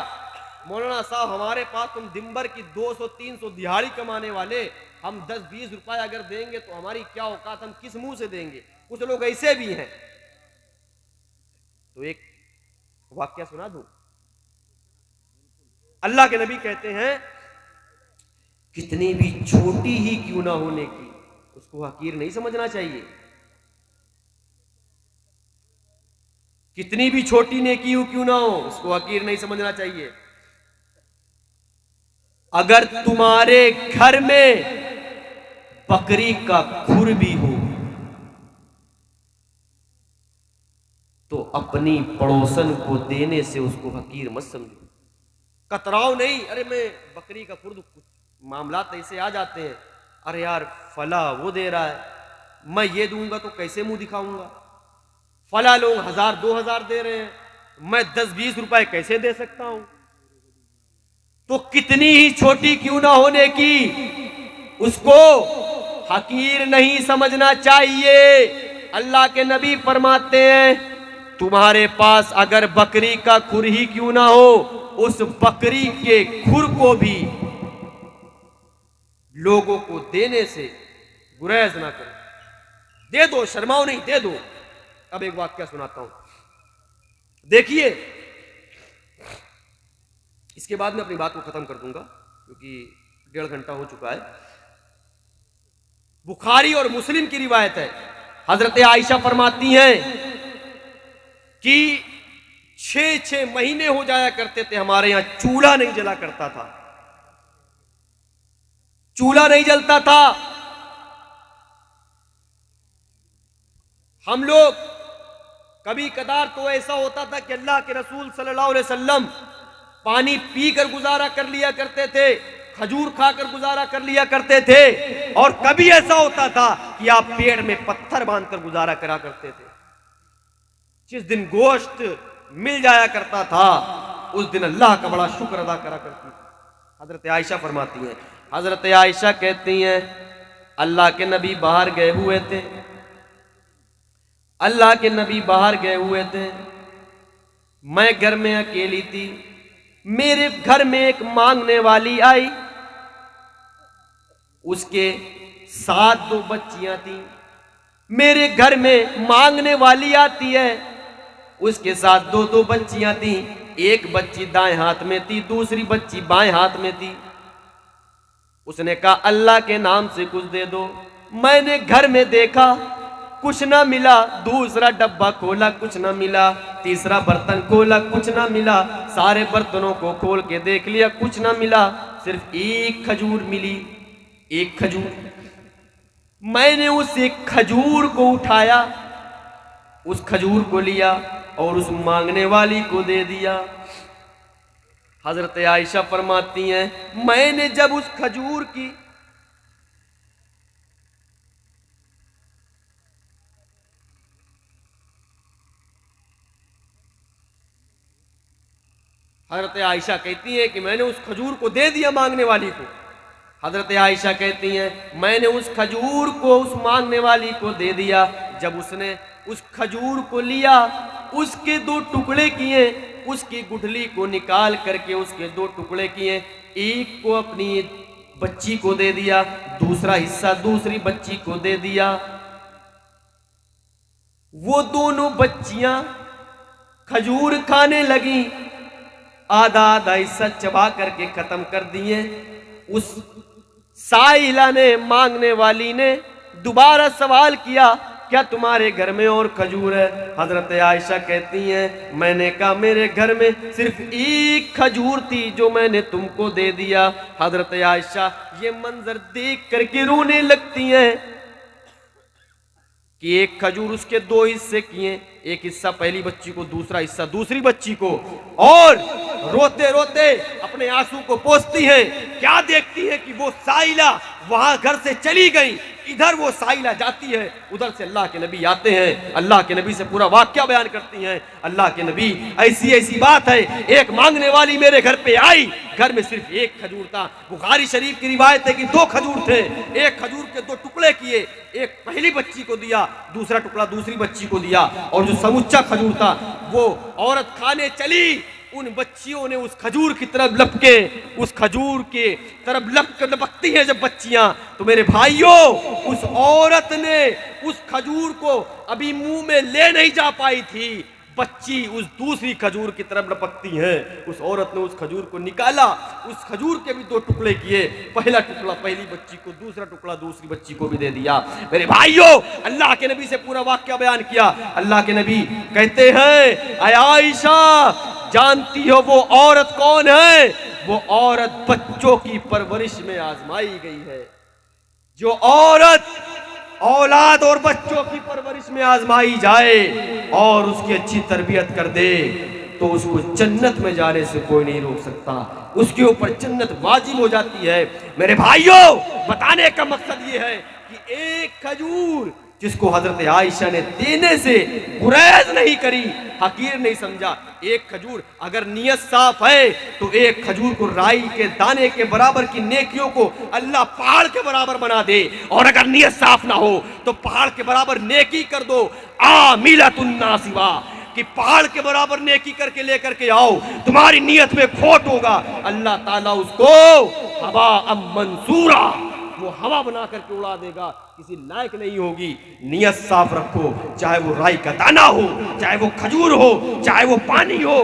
मौलाना साहब हमारे पास तुम दिनभर की 200-300 दिहाड़ी कमाने वाले, हम 10-20 रुपए अगर देंगे तो हमारी क्या औकात, हम किस मुंह से देंगे। कुछ लोग ऐसे भी हैं। तो एक वाकया सुना दूं। अल्लाह के नबी कहते हैं कितनी भी छोटी ही क्यों ना होने की उसको हकीर नहीं समझना चाहिए। कितनी भी छोटी नेकी हो क्यों ना हो उसको हकीर नहीं समझना चाहिए। अगर तुम्हारे घर में बकरी का खुर भी हो तो अपनी पड़ोसन को देने से उसको हकीर मत समझो। कतराओ नहीं, अरे मैं बकरी का खुर, कुछ मामलात ऐसे आ जाते हैं, अरे यार फला वो दे रहा है, मैं ये दूंगा तो कैसे मुंह दिखाऊंगा, फला लोग 1000-2000 दे रहे हैं, मैं 10-20 रुपए कैसे दे सकता हूं। तो कितनी ही छोटी क्यों ना होने की, उसको हकीर नहीं समझना चाहिए। अल्लाह के नबी फरमाते हैं, तुम्हारे पास अगर बकरी का खुर ही क्यों ना हो, उस बकरी के खुर को भी लोगों को देने से गुरेज ना करो, दे दो, शर्माओ नहीं, दे दो। अब एक वाक्य सुनाता हूं, देखिए, इसके बाद मैं अपनी बात को खत्म कर दूंगा क्योंकि 1.5 घंटा हो चुका है। बुखारी और मुस्लिम की रिवायत है, हजरत आयशा फरमाती हैं कि 6-6 महीने हो जाया करते थे हमारे यहां चूल्हा नहीं जला करता था, चूल्हा नहीं जलता था। हम लोग कभी कदार तो ऐसा होता था कि अल्लाह के रसूल सल्लल्लाहु अलैहि वसल्लम पानी पीकर गुजारा कर लिया करते थे, खजूर खाकर गुजारा कर लिया करते थे, और कभी ऐसा होता था कि आप पेड़ में पत्थर बांधकर गुजारा करा करते थे। जिस दिन गोश्त मिल जाया करता था उस दिन अल्लाह का बड़ा शुक्र अदा करा करती थी। हजरत आयशा फरमाती हैं, हजरत आयशा कहती हैं, अल्लाह के नबी बाहर गए हुए थे, अल्लाह के नबी बाहर गए हुए थे, मैं घर में अकेली थी, मेरे घर में एक मांगने वाली आई, उसके साथ 2 बच्चियां थी। मेरे घर में मांगने वाली आती है, उसके साथ 2 बच्चियां थी, एक बच्ची दाएं हाथ में थी, दूसरी बच्ची बाएं हाथ में थी। उसने कहा अल्लाह के नाम से कुछ दे दो। मैंने घर में देखा, कुछ ना मिला, दूसरा डब्बा खोला, कुछ ना मिला, तीसरा बर्तन खोला, कुछ ना मिला, सारे बर्तनों को खोल के देख लिया, कुछ ना मिला, सिर्फ एक खजूर मिली, एक खजूर। मैंने उस एक खजूर को उठाया, उस खजूर को लिया और उस मांगने वाली को दे दिया। हजरत आयशा फरमाती हैं, मैंने जब उस खजूर की हजरत आयशा कहती हैं कि मैंने उस खजूर को दे दिया मांगने वाली को। हजरत आयशा कहती हैं, मैंने उस खजूर को उस मांगने वाली को दे दिया। जब उसने उस खजूर को लिया, उसके 2 टुकड़े किए, उसकी गुठली को निकाल करके उसके 2 टुकड़े किए, एक को अपनी बच्ची को दे दिया, दूसरा हिस्सा दूसरी बच्ची को दे दिया। वो दोनों बच्चियां खजूर खाने लगी, आधा आधा हिस्सा चबा करके खत्म कर दिए। उस साइला ने, मांगने वाली ने दोबारा सवाल किया, क्या तुम्हारे घर में और खजूर है? हजरत आयशा कहती हैं, मैंने कहा मेरे घर में सिर्फ एक खजूर थी जो मैंने तुमको दे दिया। हजरत आयशा ये मंजर देख करके रोने लगती हैं कि एक खजूर उसके 2 हिस्से किए, एक हिस्सा पहली बच्ची को, दूसरा हिस्सा दूसरी बच्ची को, और रोते रोते अपने आंसू को पोंछती हैं। क्या देखती है कि वो साइला वहां घर से चली गई, इधर वो साइला जाती है, उधर से अल्लाह के नबी आते हैं, अल्लाह के नबी से पूरा वाक्या बयान करती हैं। अल्लाह के नबी, ऐसी ऐसी बात है, एक मांगने वाली मेरे घर पे आई, घर में सिर्फ एक खजूर था। बुखारी शरीफ की रिवायत है कि 2 खजूर थे, एक खजूर के 2 टुकड़े किए, एक पहली बच्ची को दिया, दूसरा टुकड़ा दूसरी बच्ची को दिया, और जो समुच्चा खजूर था वो औरत खाने चली। उन बच्चियों ने उस खजूर की तरफ लपके, उस खजूर के तरफ लपकती हैं जब बच्चियां, तो मेरे भाइयों, उस औरत ने उस खजूर को अभी मुंह में ले नहीं जा पाई थी, बच्ची उस दूसरी खजूर की तरफ लपकती है। उस औरत ने उस खजूर को निकाला, उस खजूर के भी 2 टुकड़े किए, पहला टुकड़ा पहली बच्ची को, दूसरा टुकड़ा दूसरी बच्ची को भी दे दिया। मेरे भाइयों, अल्लाह के नबी से पूरा वाक्या बयान किया। अल्लाह के नबी कहते हैं, आयशा जानती हो वो औरत कौन है? वो औरत बच्चों की परवरिश में आजमाई गई है। जो औरत औलाद और बच्चों की परवरिश में आजमाई जाए और उसकी अच्छी तरबियत कर दे, तो उसको जन्नत में जाने से कोई नहीं रोक सकता, उसके ऊपर जन्नत वाजिब हो जाती है। मेरे भाइयों, बताने का मकसद ये है कि एक खजूर जिसको हजरत आयशा ने देने से गुरेज नहीं करी, हकीर नहीं समझा। एक खजूर अगर नियत साफ है तो एक खजूर को राई के दाने के बराबर की नेकियों को अल्लाह पहाड़ के बराबर बना दे, और अगर नियत साफ ना हो तो पहाड़ के बराबर नेकी कर दो। आमिलतुन नासिबा, कि पहाड़ के बराबर नेकी करके लेकर के आओ, तुम्हारी नियत में खोट होगा, अल्लाह ताला उसको हवा मंसूरा, वो हवा बना करके उड़ा देगा, किसी लायक नहीं होगी। नियत साफ रखो, चाहे वो राई का दाना हो, चाहे वो खजूर हो, चाहे वो पानी हो,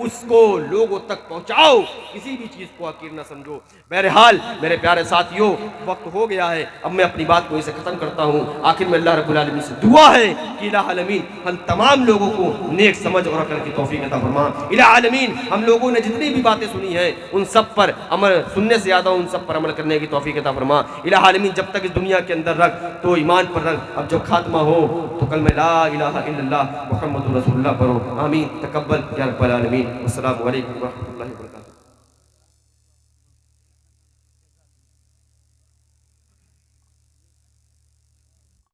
उसको लोगों तक पहुंचाओ, किसी भी चीज को हकीर ना समझो। बहरहाल मेरे प्यारे साथियों, वक्त हो गया है, अब मैं अपनी बात को इसे खत्म करता हूँ। आखिर में अल्लाह रब्बुल आलमीन से दुआ है कि इलाह आलमीन हम तमाम लोगों को नेक समझ और अकल की तौफीक अता फरमा। इलाह आलमीन हम लोगों ने जितनी भी बातें सुनी हैं उन सब पर अमल, सुनने से ज़्यादा उन सब पर अमल करने की तौफीक अता फरमा। इलाह आलमीन जब तक इस दुनिया के अंदर रख तो ईमान पर रख, अब जब खात्मा हो तो कलमा ला इलाहा इल्लल्लाह मुहम्मदुर रसूलुल्लाह पढ़ो। आमीन तकब्बल या रब्बल आलमीन। अस्सलामु अलैकुम व रहमतुल्लाहि व बरकातुहू।